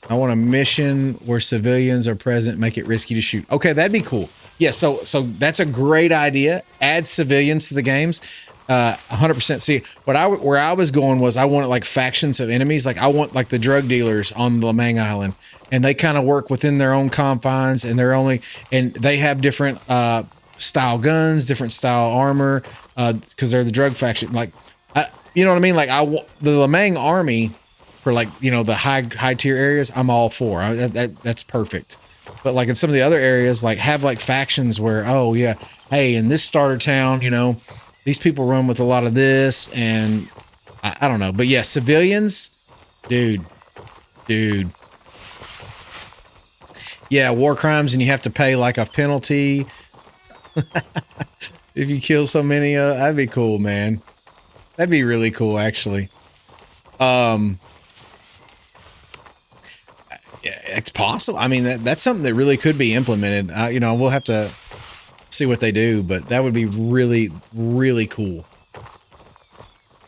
I want a mission where civilians are present, make it risky to shoot. Okay, that'd be cool. Yeah, so that's a great idea. Add civilians to the games. 100%. See, where I was going was I wanted like factions of enemies. Like I want like the drug dealers on the Lemang Island, and they kind of work within their own confines, and they have different style guns, different style armor, because they're the drug faction. Like, you know what I mean? Like the Lemang army. For like, you know, the high tier areas, I'm all for. That's perfect. But like in some of the other areas, like have like factions where, oh yeah, hey, in this starter town, you know, these people run with a lot of this, and I don't know. But yeah, civilians, dude. Yeah, war crimes, and you have to pay like a penalty if you kill so many. That'd be cool, man. That'd be really cool, actually. Yeah, it's possible. I mean, that's something that really could be implemented. You know, we'll have to see what they do, but that would be really, really cool.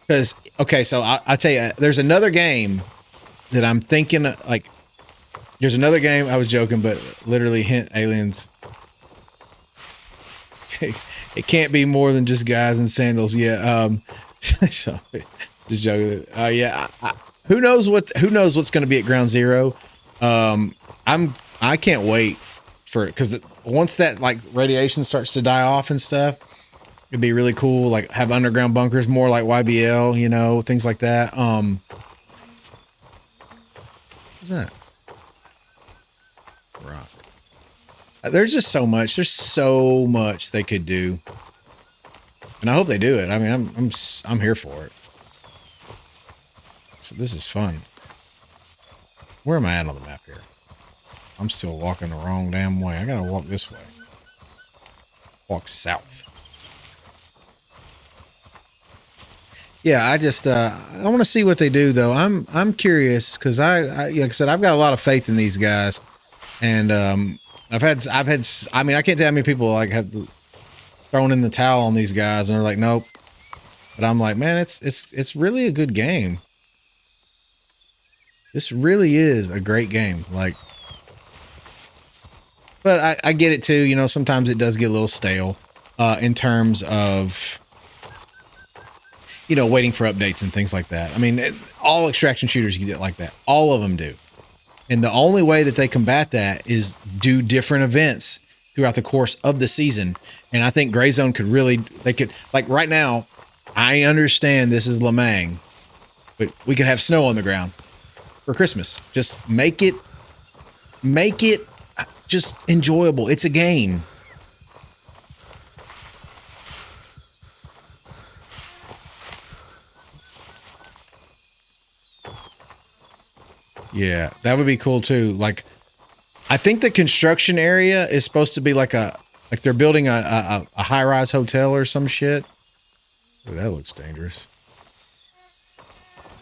Because, okay, so I'll tell you, there's another game that I'm thinking, like, there's another game, I was joking, but literally hint aliens. It can't be more than just guys in sandals. Yeah, so, just joking. Yeah, who knows what's going to be at Ground Zero? I can't wait because once that like radiation starts to die off and stuff, it'd be really cool. Like have underground bunkers, more like YBL, you know, things like that. What's that? Rock. There's just so much. There's so much they could do, and I hope they do it. I mean, I'm here for it. So this is fun. Where am I at on the map here? I'm still walking the wrong damn way. I gotta walk this way. Walk south. Yeah, I just I want to see what they do though. I'm curious because I like I said, I've got a lot of faith in these guys, and I've had I mean, I can't tell how many people like have thrown in the towel on these guys and they're like, nope. But I'm like, man, it's really a good game. This really is a great game. Like, but I get it too. You know, sometimes it does get a little stale in terms of, you know, waiting for updates and things like that. I mean, all extraction shooters get like that. All of them do. And the only way that they combat that is do different events throughout the course of the season. And I think Gray Zone could really, they could, like right now, I understand this is Lemang, but we could have snow on the ground for Christmas. Just make it just enjoyable. It's a game. Yeah, that would be cool too. Like, I think the construction area is supposed to be like they're building a high-rise hotel or some shit. Ooh, that looks dangerous.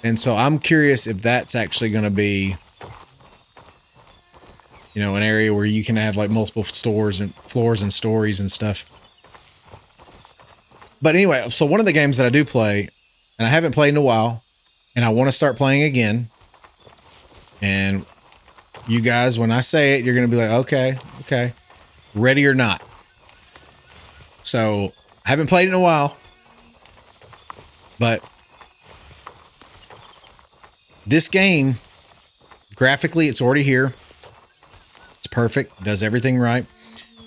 And so I'm curious if that's actually going to be, you know, an area where you can have like multiple stores and floors and stories and stuff. But anyway, so one of the games that I do play, and I haven't played in a while, and I want to start playing again. And you guys, when I say it, you're going to be like, okay, ready or not. So I haven't played in a while, but this game, graphically, it's already here. It's perfect, does everything right.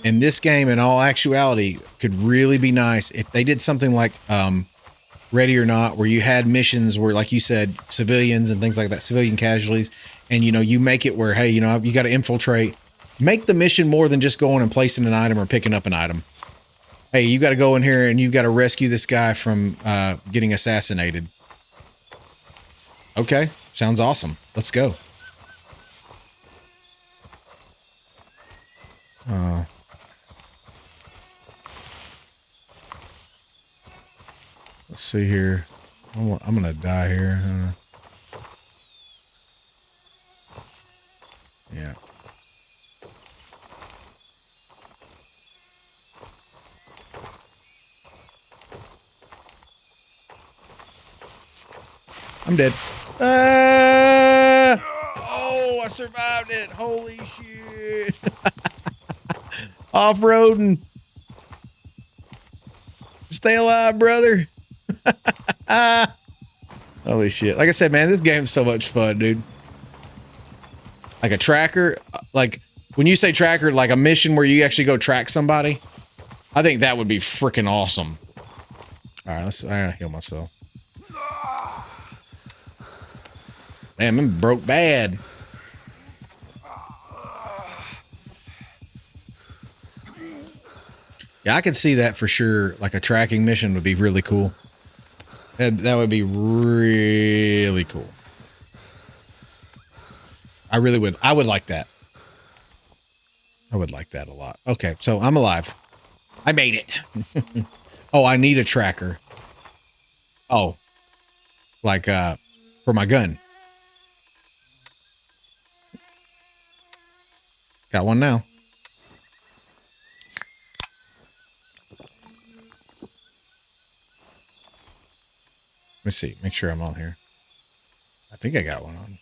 And this game, in all actuality, could really be nice if they did something like Ready or Not, where you had missions where, like you said, civilians and things like that, civilian casualties, and, you know, you make it where, hey, you know, you got to infiltrate. Make the mission more than just going and placing an item or picking up an item. Hey, you got to go in here and you've got to rescue this guy from getting assassinated. Okay, sounds awesome. Let's go. Let's see here. I'm gonna die here. Yeah. I'm dead. Oh, I survived it. Holy shit. Off-roading. Stay alive, brother. Holy shit. Like I said, man, this game's so much fun, dude. Like a tracker, like when you say tracker, like a mission where you actually go track somebody, I think that would be freaking awesome. All right, I gotta heal myself. Damn, I'm broke bad. Yeah, I could see that for sure. Like a tracking mission would be really cool. That would be really cool. I really would. I would like that. I would like that a lot. Okay, so I'm alive. I made it. Oh, I need a tracker. Oh, like for my gun. Got one now. Let me see. Make sure I'm on here. I think I got one on.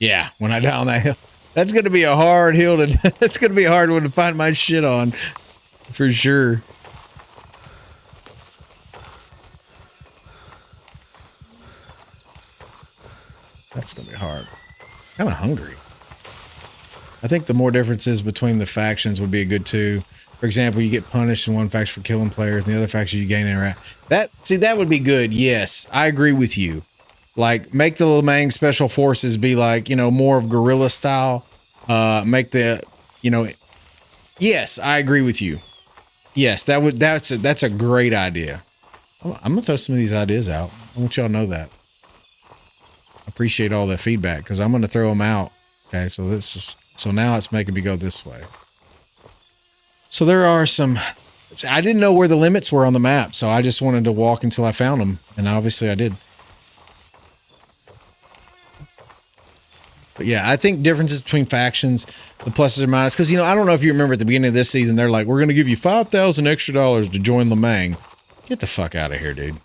Yeah, when I die on that hill. That's going to be a hard hill to... That's going to be a hard one to find my shit on. For sure. That's going to be hard. Kind of hungry. I think the more differences between the factions would be a good too. For example, you get punished in one faction for killing players, and the other faction you gain interact. That would be good. Yes, I agree with you. Like, make the Lemang special forces be like, you know, more of guerrilla style. Make the, you know, yes, I agree with you. Yes, that's a great idea. I'm gonna throw some of these ideas out. I want y'all to know that. I appreciate all that feedback because I'm gonna throw them out. Okay, so now it's making me go this way. So there are some. I didn't know where the limits were on the map, so I just wanted to walk until I found them, and obviously I did. But yeah, I think differences between factions, the pluses or minuses, because, you know, I don't know if you remember at the beginning of this season, they're like, we're going to give you $5,000 extra to join Lemang. Get the fuck out of here, dude.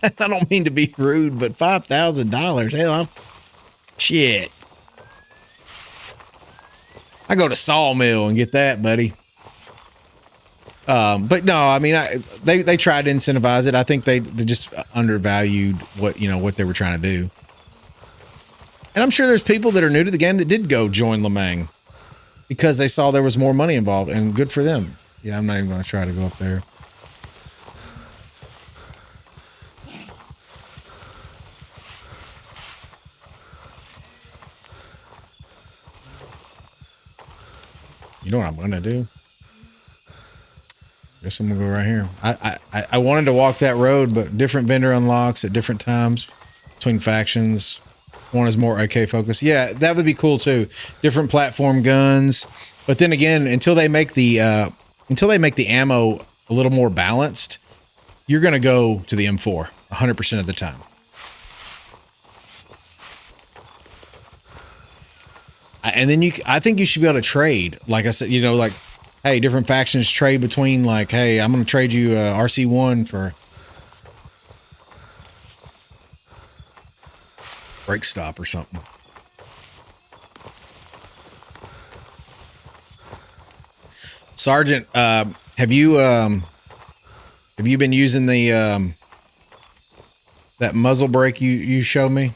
I don't mean to be rude, but $5,000, hell, shit. I go to Sawmill and get that, buddy. But no, I mean, they tried to incentivize it. I think they just undervalued what they were trying to do. And I'm sure there's people that are new to the game that did go join Lemang because they saw there was more money involved, and good for them. Yeah, I'm not even going to try to go up there. You know what I'm going to do? Guess I'm gonna go right here. I wanted to walk that road, but different vendor unlocks at different times between factions. One is more AK focused. Yeah, that would be cool too. Different platform guns, but then again, until they make the ammo a little more balanced, you're gonna go to the M4 100% of the time. And then I think you should be able to trade. Like I said, you know, like, hey, different factions trade between, like, hey, I'm going to trade you RC1 for break stop or something. Sergeant, have you been using the that muzzle brake you showed me?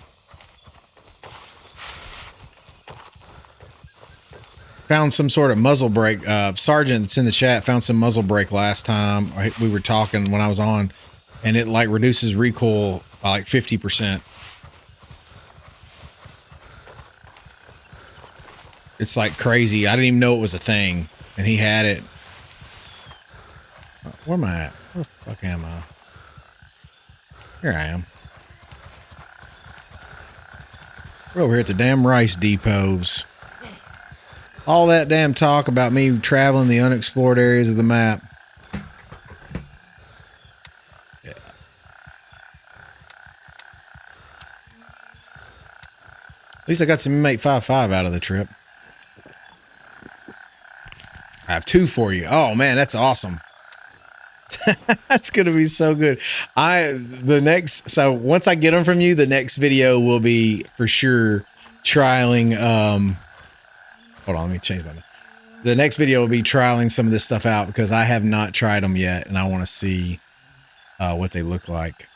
Found some sort of muzzle brake. Sergeant that's in the chat found some muzzle brake last time we were talking when I was on, and it like reduces recoil by like 50%. It's like crazy. I didn't even know it was a thing, and he had it. Where am I at? Where the fuck am I? Here I am. We're over here at the damn rice depots. All that damn talk about me traveling the unexplored areas of the map. Yeah. At least I got some inmate 5.5 out of the trip. I have 2 for you. Oh man, that's awesome. That's gonna be so good. So once I get them from you, the next video will be for sure trialing. Hold on, let me change my name. The next video will be trialing some of this stuff out because I have not tried them yet, and I want to see what they look like.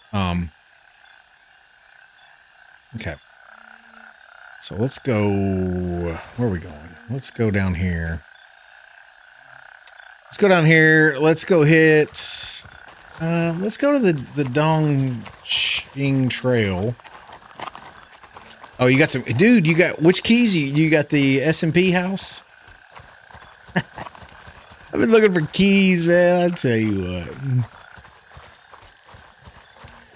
Okay. So let's go. Where are we going? Let's go down here. Let's go down here. Let's go hit. Let's go to the Dongqing Trail. Oh, you got some, dude. You got which keys? You got the SMP house. I've been looking for keys, man. I tell you what.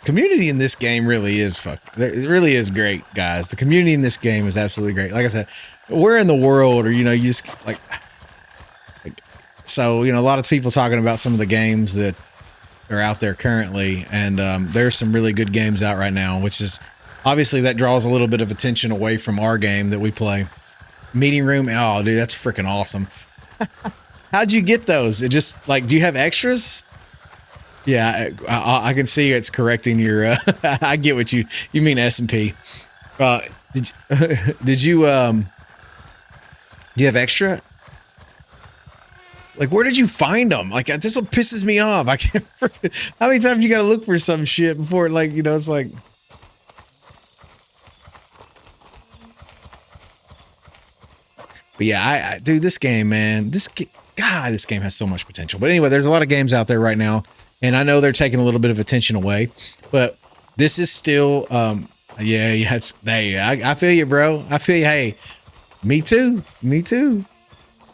Community in this game really is it really is great, guys. The community in this game is absolutely great. Like I said, where in the world, or you just like so a lot of people talking about some of the games that are out there currently, and there's some really good games out right now, which is obviously that draws a little bit of attention away from our game that we play. Meeting room, oh dude, that's freaking awesome. How'd you get those? It just like, do you have extras? Yeah, I can see it's correcting your. I get what you mean SMP. Did you do you have extra? Like, where did you find them? Like, this what pisses me off. I can't. How many times you gotta look for some shit before, like, it's like. But yeah, dude, this game, man, God, this game has so much potential. But anyway, there's a lot of games out there right now, and I know they're taking a little bit of attention away, but this is still, yeah, hey, I feel you, bro. I feel you. Hey, me too. Me too.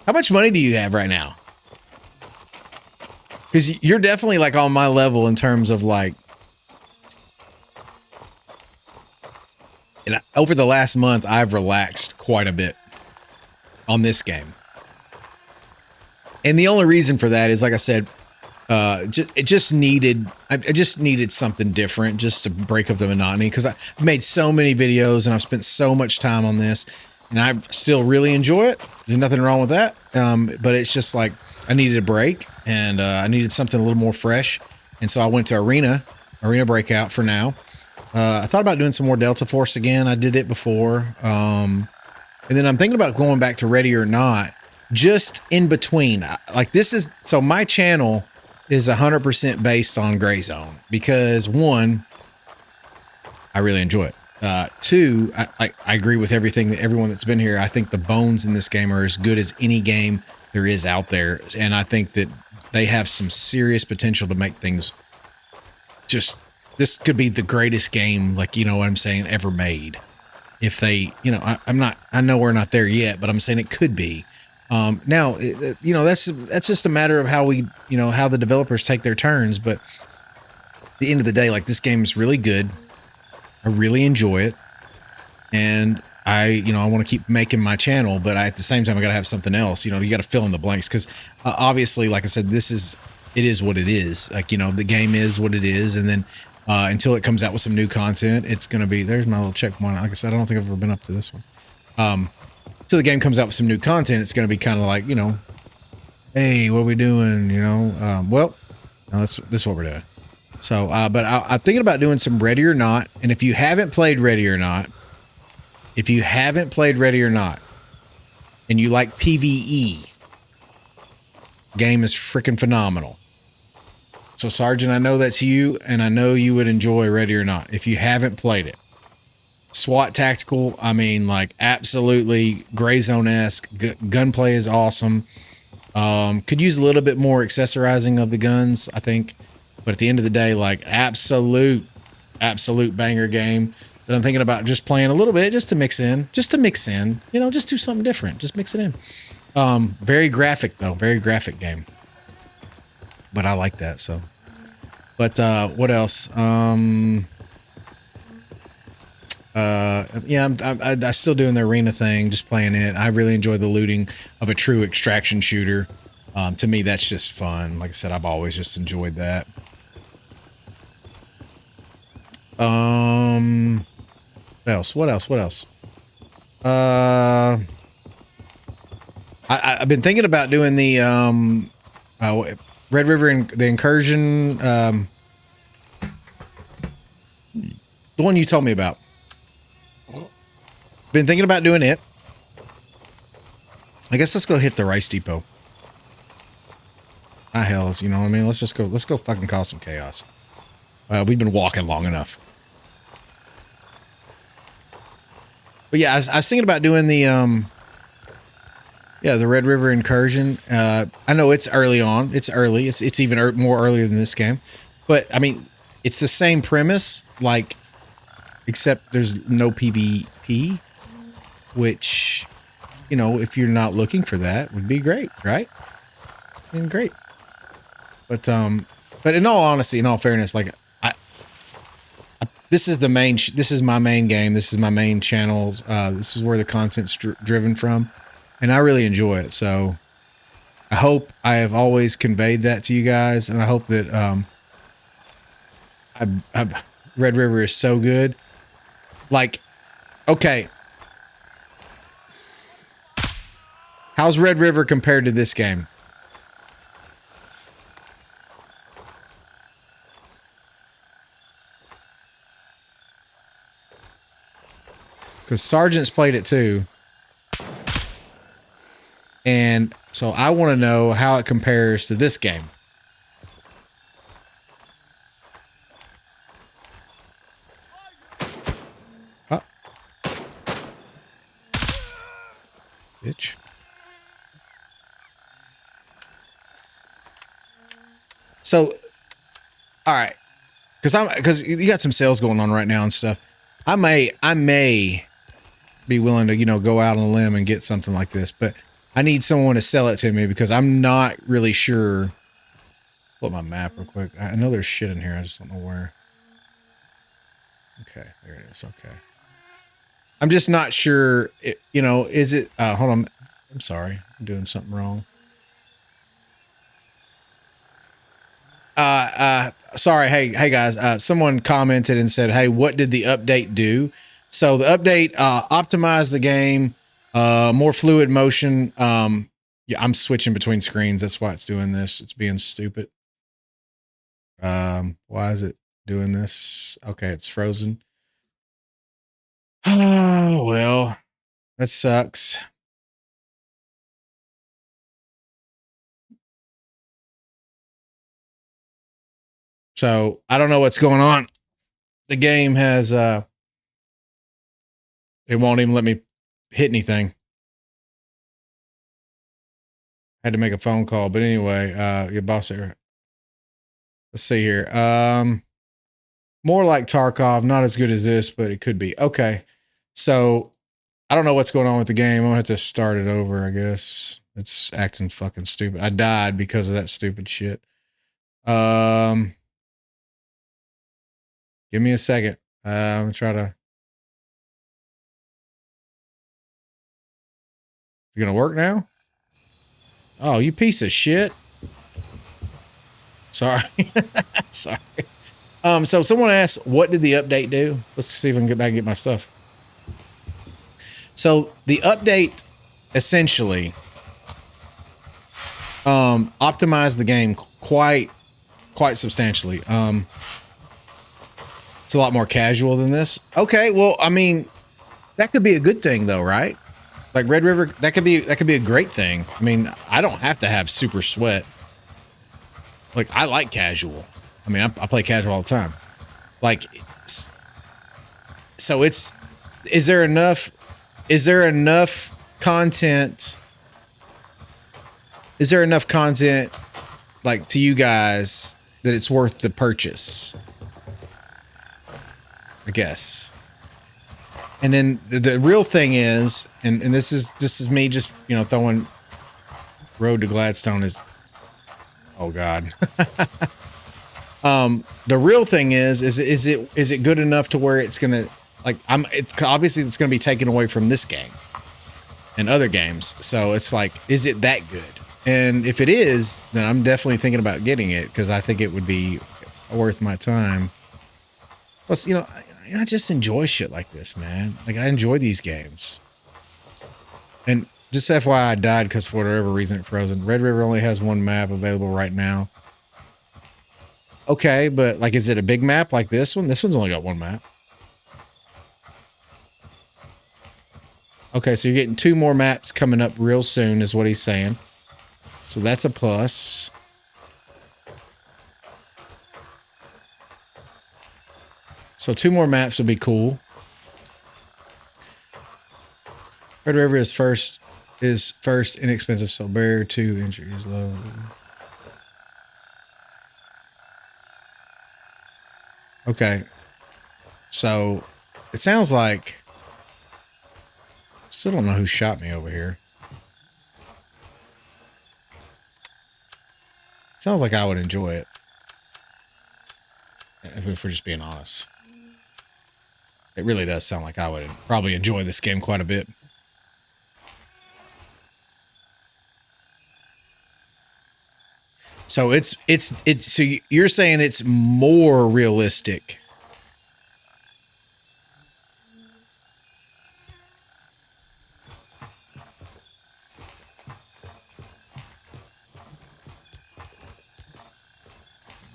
How much money do you have right now? Because you're definitely like on my level in terms of like, and over the last month, I've relaxed quite a bit on this game. And the only reason for that is, like I said, I just needed something different just to break up the monotony, because I've made so many videos and I've spent so much time on this, and I still really enjoy it. There's nothing wrong with that. But it's just like I needed a break, and I needed something a little more fresh. And so I went to Arena Breakout for now. I thought about doing some more Delta Force again. I did it before. And then I'm thinking about going back to Ready or Not, just in between. Like this is, so my channel is 100% based on Gray Zone because one, I really enjoy it. Two, I agree with everyone that's been here. I think the bones in this game are as good as any game there is out there. And I think that they have some serious potential to make things just, this could be the greatest game, like, you know what I'm saying, ever made. If they, you know, I know we're not there yet, but I'm saying it could be. Now, you know, that's just a matter of how we, you know, how the developers take their turns. But at the end of the day, like, this game is really good. I really enjoy it. And I want to keep making my channel, but at the same time, I got to have something else. You know, you got to fill in the blanks because obviously, like I said, it is what it is. Like, you know, the game is what it is. And then until it comes out with some new content, it's going to be, there's my little checkpoint. Like I said, I don't think I've ever been up to this one. Till the game comes out with some new content, it's going to be kind of like, you know, hey, what are we doing? You know, well, no, this is what we're doing. So, but I'm thinking about doing some Ready or Not. And if you haven't played Ready or Not, and you like PvE, game is freaking phenomenal. So, Sergeant, I know that's you, and I know you would enjoy Ready or Not if you haven't played it. SWAT tactical, I mean, like, absolutely Gray Zone-esque. Gunplay is awesome. Could use a little bit more accessorizing of the guns, I think. But at the end of the day, like, absolute banger game that I'm thinking about just playing a little bit, just to mix in, you know, just do something different, just mix it in. Very graphic though, very graphic game, but I like that. So, but, what else? Yeah, I'm still doing the arena thing, just playing it. I really enjoy the looting of a true extraction shooter. To me, that's just fun. Like I said, I've always just enjoyed that. What else? I've been thinking about doing the Red River and the Incursion, the one you told me about. Been thinking about doing it. I guess let's go hit the Rice Depot. Hell, you know what I mean? Let's go fucking cause some chaos. We've been walking long enough. But yeah, I was thinking about doing the the Red River Incursion. I know it's early on. It's early. It's even more earlier than this game. But I mean, it's the same premise, like, except there's no PvP, which, you know, if you're not looking for that, would be great, right? And great. But in all honesty, in all fairness, like, this is my main game. This is my main channel. This is where the content's driven from, and I really enjoy it. So I hope I have always conveyed that to you guys, and I hope that Red River is so good. Like, okay, how's Red River compared to this game? Because Sergeant's played it too. And so I want to know how it compares to this game. Oh. Bitch. So, all right, because you got some sales going on right now and stuff. I may be willing to, go out on a limb and get something like this, but I need someone to sell it to me because I'm not really sure. Pull up my map real quick. I know there's shit in here. I just don't know where. Okay, there it is. Okay. I'm just not sure, is it, hold on. I'm sorry. I'm doing something wrong. Sorry. Hey guys, someone commented and said, hey, what did the update do? So the update, optimized the game, more fluid motion. Yeah, I'm switching between screens. That's why it's doing this. It's being stupid. Why is it doing this? Okay. It's frozen. Oh, well, that sucks. So I don't know what's going on. The game has, it won't even let me hit anything. Had to make a phone call, but anyway, your boss here. Let's see here. More like Tarkov, not as good as this, but it could be. Okay. So I don't know what's going on with the game. I'm gonna have to start it over, I guess. It's acting fucking stupid. I died because of that stupid shit. Give me a second. I'm gonna try to. Is it gonna work now? Oh, you piece of shit. Sorry. Sorry. So someone asked, what did the update do? Let's see if I can get back and get my stuff. So the update essentially optimized the game quite substantially. It's a lot more casual than this. Okay, well, I mean, that could be a good thing though, right? Like Red River, that could be a great thing. I mean, I don't have to have super sweat. Like, I like casual. I mean, I play casual all the time. Like, so is there enough content? Is there enough content, like, to you guys that it's worth the purchase? I guess. And then the real thing is, and this is me just, throwing Road to Gladstone is, oh God. The real thing is it good enough to where it's gonna, like, it's obviously it's gonna be taken away from this game and other games. So it's like, is it that good? And if it is, then I'm definitely thinking about getting it because I think it would be worth my time. Plus, I just enjoy shit like this, man. Like, I enjoy these games. And just FYI, I died because for whatever reason it frozen. Red River only has one map available right now. Okay, but like, is it a big map like this one? This one's only got one map. Okay, so you're getting 2 more maps coming up real soon is what he's saying. So that's a plus. So 2 more maps would be cool. Red River is first inexpensive, so barrier 2 entry is low. Okay. So it sounds like, still don't know who shot me over here. Sounds like I would enjoy it. If we're just being honest. It really does sound like I would probably enjoy this game quite a bit. So so you're saying it's more realistic.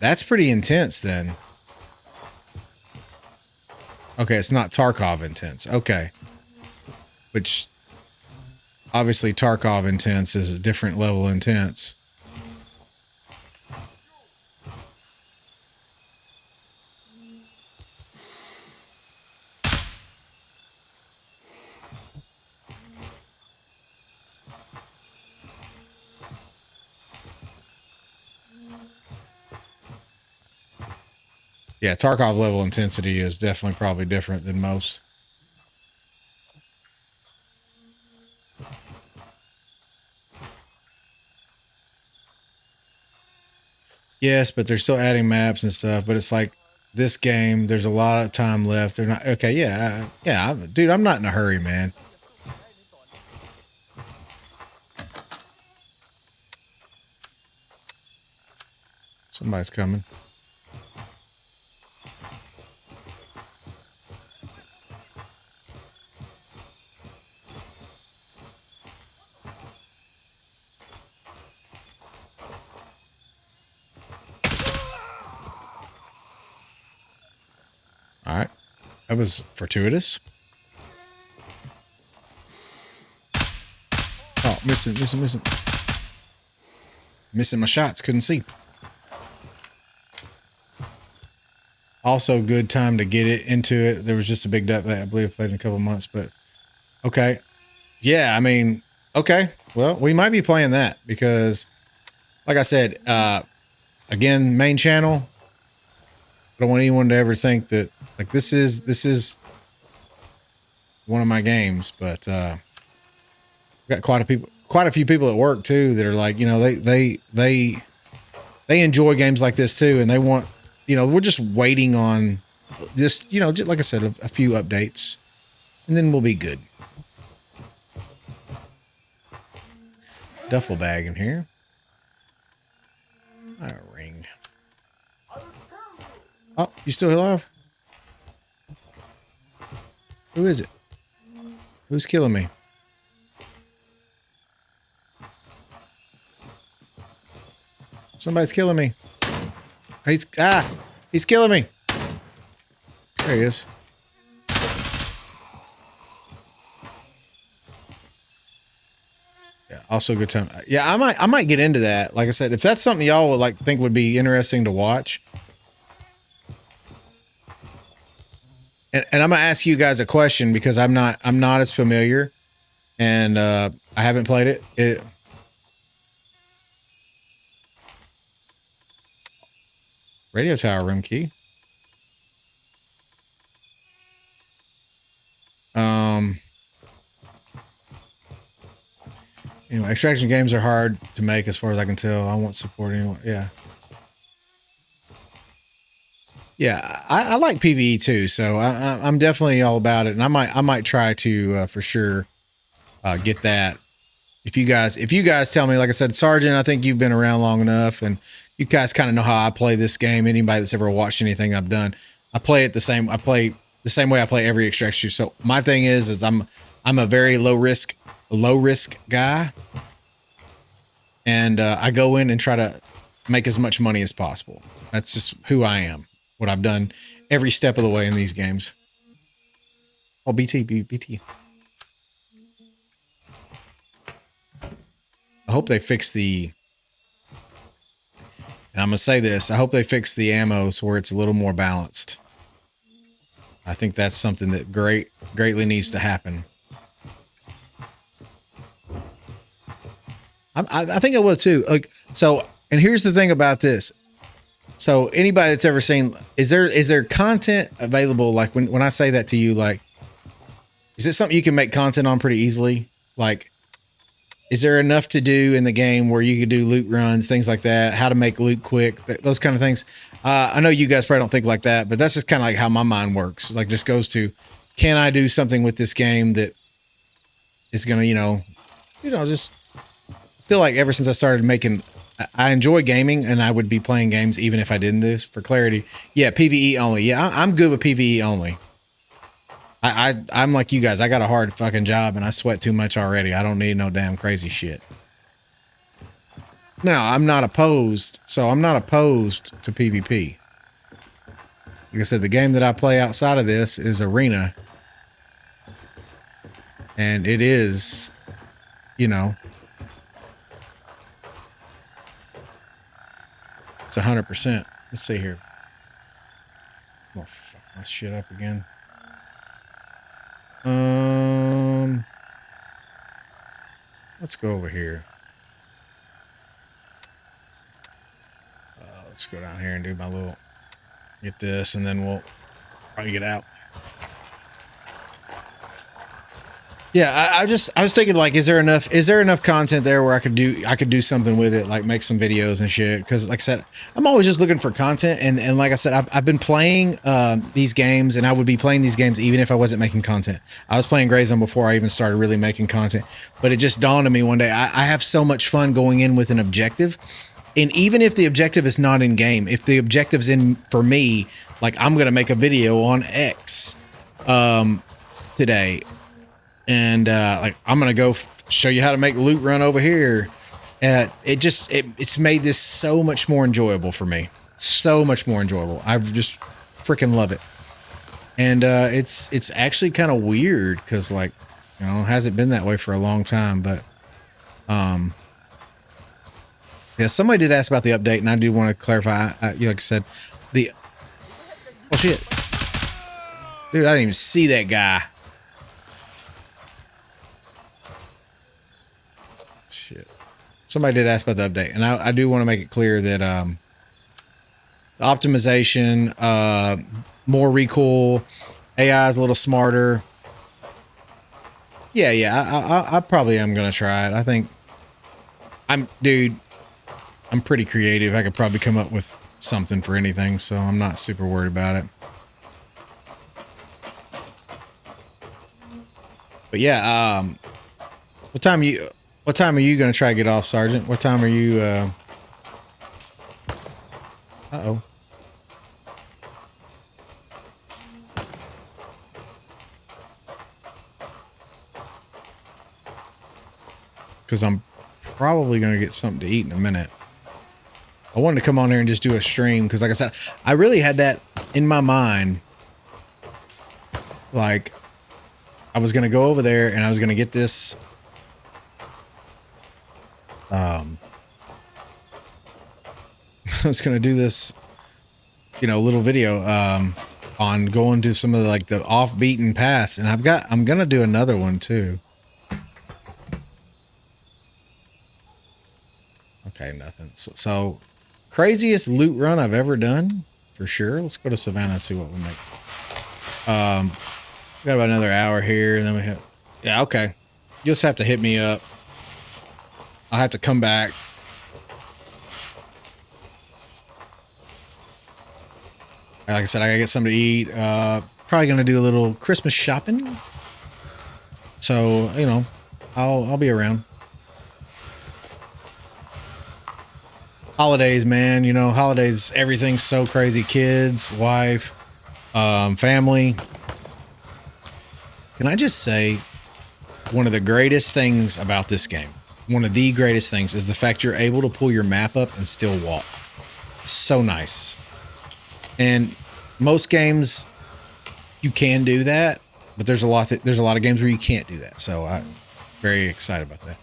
That's pretty intense then. Okay, it's not Tarkov intense. Okay. Which obviously Tarkov intense is a different level intense. Yeah, Tarkov level intensity is definitely probably different than most. Yes, but they're still adding maps and stuff. But it's like this game, there's a lot of time left. They're not okay. Yeah, yeah, dude, I'm not in a hurry, man. Somebody's coming. All right, that was fortuitous. Oh, missing my shots. Couldn't see. Also, good time to get it into it. There was just a big update. I believe I played in a couple of months, but okay. Yeah, I mean, okay. Well, we might be playing that because, like I said, again, main channel. I don't want anyone to ever think that like this is one of my games, but got quite a few people at work too that are like, you know, they enjoy games like this too, and they want, you know, we're just waiting on this, you know, just like I said, a few updates, and then we'll be good. Duffel bag in here. A ring. Oh, you still alive? Who is it? Who's killing me? Somebody's killing me. He's killing me. There he is. Yeah, also good time. Yeah, I might get into that. Like I said, if that's something y'all would like think would be interesting to watch. And I'm gonna ask you guys a question because I'm not as familiar, and I haven't played it. Radio tower room key. Anyway, extraction games are hard to make as far as I can tell. I won't support anyone. Yeah. Yeah, I like PvE too, so I'm definitely all about it, and I might try to for sure get that. If you guys tell me, like I said, Sergeant, I think you've been around long enough, and you guys kind of know how I play this game. Anybody that's ever watched anything I've done, I play it the same. I play the same way I play every extraction. So my thing is I'm a very low risk guy, and I go in and try to make as much money as possible. That's just who I am. What I've done every step of the way in these games. Oh, BT. I hope they fix the, and I'm going to say this, I hope they fix the ammo so where it's a little more balanced. I think that's something that greatly needs to happen. I think I will too. Like, so, and here's the thing about this. So anybody that's ever seen, is there content available? Like when I say that to you, like, is it something you can make content on pretty easily? Like, is there enough to do in the game where you could do loot runs, things like that, how to make loot quick, those kind of things? I know you guys probably don't think like that, but that's just kind of like how my mind works. Like, just goes to, can I do something with this game that is going to, just feel like ever since I started making, I enjoy gaming and I would be playing games even if I didn't this. For clarity, yeah, PvE only. Yeah, I'm good with PvE only. I'm like you guys. I got a hard fucking job and I sweat too much already. I don't need no damn crazy shit. Now, I'm not opposed. So I'm not opposed to PvP. Like I said, the game that I play outside of this is Arena. And it is, it's 100%. Let's see here. Oh, fuck my shit up again. Let's go over here. Let's go down here and do my little Get this, and then we'll probably get out. Yeah, I was thinking, like, is there enough content there where I could do something with it, like make some videos and shit? Because like I said, I'm always just looking for content, and like I said, I've been playing these games, and I would be playing these games even if I wasn't making content. I was playing Gray Zone before I even started really making content, but it just dawned on me one day, I have so much fun going in with an objective, and even if the objective is not in game, if the objective's in for me, like I'm gonna make a video on X today. And like I'm gonna go show you how to make loot run over here. It's made this so much more enjoyable for me, so much more enjoyable. I've just freaking love it, and it's actually kind of weird because, like, you know, it hasn't been that way for a long time. But yeah, somebody did ask about the update, and I do want to clarify. Like I said, oh shit, dude, I didn't even see that guy. Shit. Somebody did ask about the update, and I do want to make it clear that optimization, more recoil, AI is a little smarter. Yeah, I probably am gonna try it. I think I'm pretty creative. I could probably come up with something for anything, so I'm not super worried about it. But yeah, what time are you gonna try to get off, Sergeant? What time are you? Uh-oh. Because I'm probably gonna get something to eat in a minute. I wanted to come on here and just do a stream because, like I said, I really had that in my mind. Like, I was gonna go over there and I was gonna get this. I was gonna do this, you know, little video on going to some of the, like, the off-beaten paths, and I'm gonna do another one too. Okay, nothing. So craziest loot run I've ever done, for sure. Let's go to Savannah and see what we make. We got about another hour here, and then we have. Yeah, okay. You just have to hit me up. I'll have to come back. Like I said, I gotta get something to eat. Probably gonna do a little Christmas shopping. So, you know, I'll be around. Holidays, man. You know, holidays, everything's so crazy. Kids, wife, family. Can I just say, one of the greatest things about this game, one of the greatest things, is the fact you're able to pull your map up and still walk. So nice. And most games, you can do that, but there's a lot of games where you can't do that. So I'm very excited about that.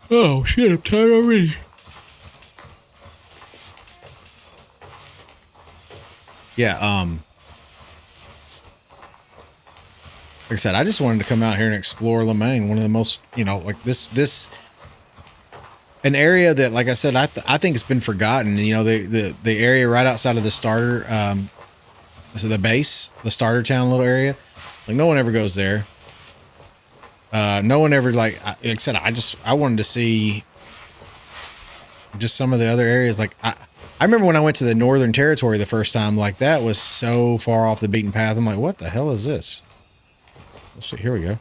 Oh shit, I'm tired already. Yeah, like I said, I just wanted to come out here and explore Lemang, one of the most, you know, like this an area that, like I said, I think it's been forgotten. You know, the area right outside of the starter, so the base, the starter town little area, like no one ever goes there. No one ever, like I said, I wanted to see just some of the other areas. Like I remember when I went to the Northern Territory the first time, like that was so far off the beaten path. I'm like, what the hell is this? Let's see. Here we go.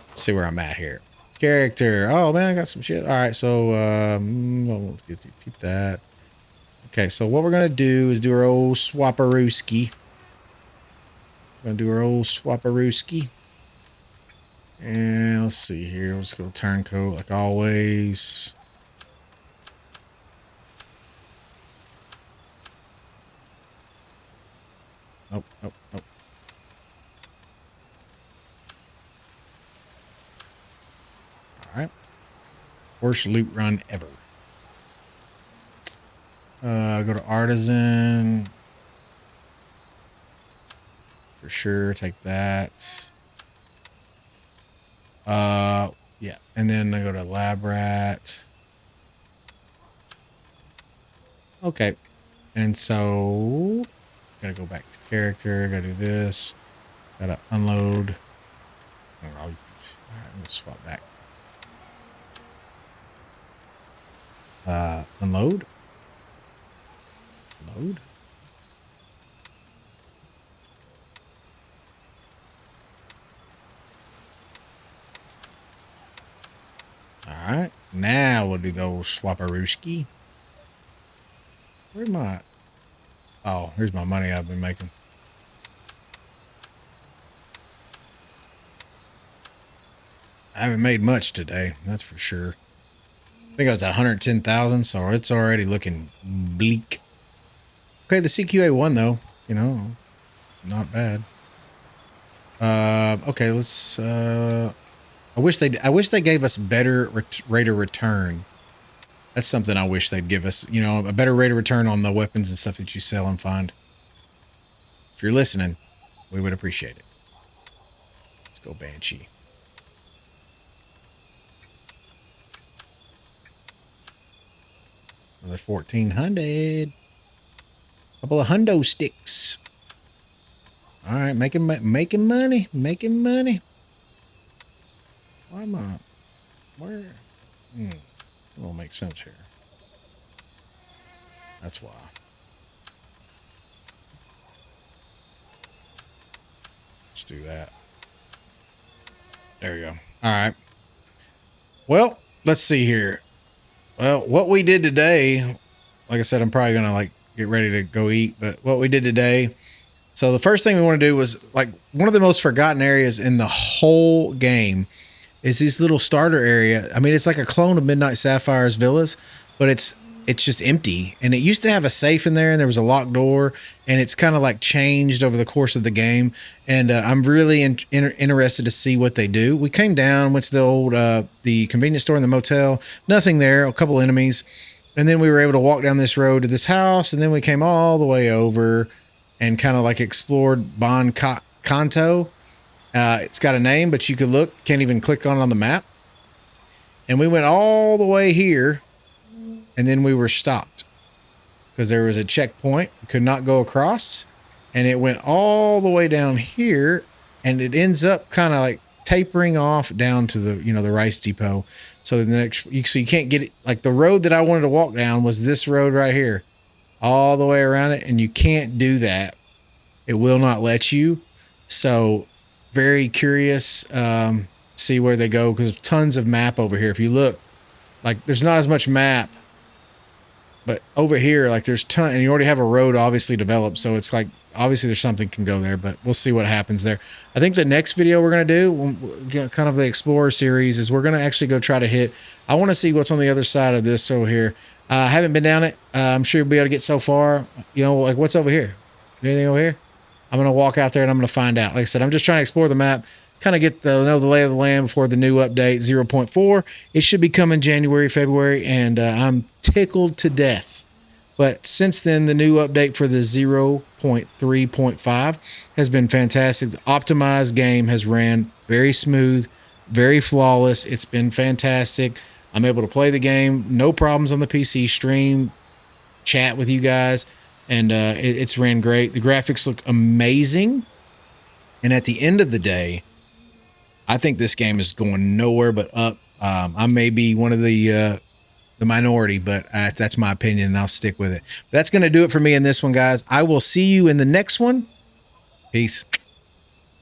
Let's see where I'm at here. Character. Oh man, I got some shit. All right, so we'll keep that. Okay, so what we're gonna do is do our old swapperooski. Gonna do our old swapperooski. And let's see here. Let's go turncoat like always. Nope, nope, nope. All right. Worst loot run ever. Go to artisan. For sure, take that. Yeah, and then I go to lab rat. Okay, And so gotta go back to character. Gotta do this. Gotta unload. All right, let's swap back. Unload. Load. All right, now we'll do the old swaparooski. Where am I? Oh, here's my money I've been making. I haven't made much today, that's for sure. I think I was at 110,000, so it's already looking bleak. Okay, the CQA won though, you know, not bad. Okay, let's. I wish they gave us better rate of return. That's something I wish they'd give us. You know, a better rate of return on the weapons and stuff that you sell and find. If you're listening, we would appreciate it. Let's go Banshee. Another 1,400. Couple of hundo sticks. All right, making money. Why am I? Where? It won't make sense here. That's why. Let's do that. There you go. All right. Well, let's see here. Well, what we did today, like I said, I'm probably gonna like get ready to go eat, but what we did today. So the first thing we want to do was like one of the most forgotten areas in the whole game is this little starter area. I mean, it's like a clone of Midnight Sapphire's villas, but it's just empty. And it used to have a safe in there, and there was a locked door, and it's kind of like changed over the course of the game. And I'm really interested to see what they do. We came down, went to the old the convenience store and the motel. Nothing there. A couple enemies, and then we were able to walk down this road to this house, and then we came all the way over and kind of like explored Bon Canto. It's got a name, but you could look, can't even click on the map. And we went all the way here, and then we were stopped because there was a checkpoint. We could not go across, and it went all the way down here, and it ends up kind of like tapering off down to the, you know, the rice depot. So the next, so you can't get it. Like the road that I wanted to walk down was this road right here, all the way around it, and you can't do that. It will not let you. So very curious, see where they go, because there's tons of map over here. If you look, like there's not as much map, but over here, like there's ton, and you already have a road obviously developed. So it's like, obviously there's something can go there, but we'll see what happens there. I think the next video we're going to do, kind of the Explorer series, is we're going to actually go try to hit, I want to see what's on the other side of this over here. I haven't been down it. I'm sure you'll be able to get so far. You know, like what's over here? Anything over here? I'm going to walk out there and I'm going to find out. Like I said, I'm just trying to explore the map, kind of get the know the lay of the land before the new update 0.4. It should be coming January, February, and I'm tickled to death. But since then, the new update for the 0.3.5 has been fantastic. The optimized game has ran very smooth, very flawless. It's been fantastic. I'm able to play the game, no problems on the PC, stream, chat with you guys, and it's ran great. The graphics look amazing. And at the end of the day, I think this game is going nowhere but up. I may be one of the minority, but that's my opinion, and I'll stick with it. But that's going to do it for me in this one, guys. I will see you in the next one. Peace.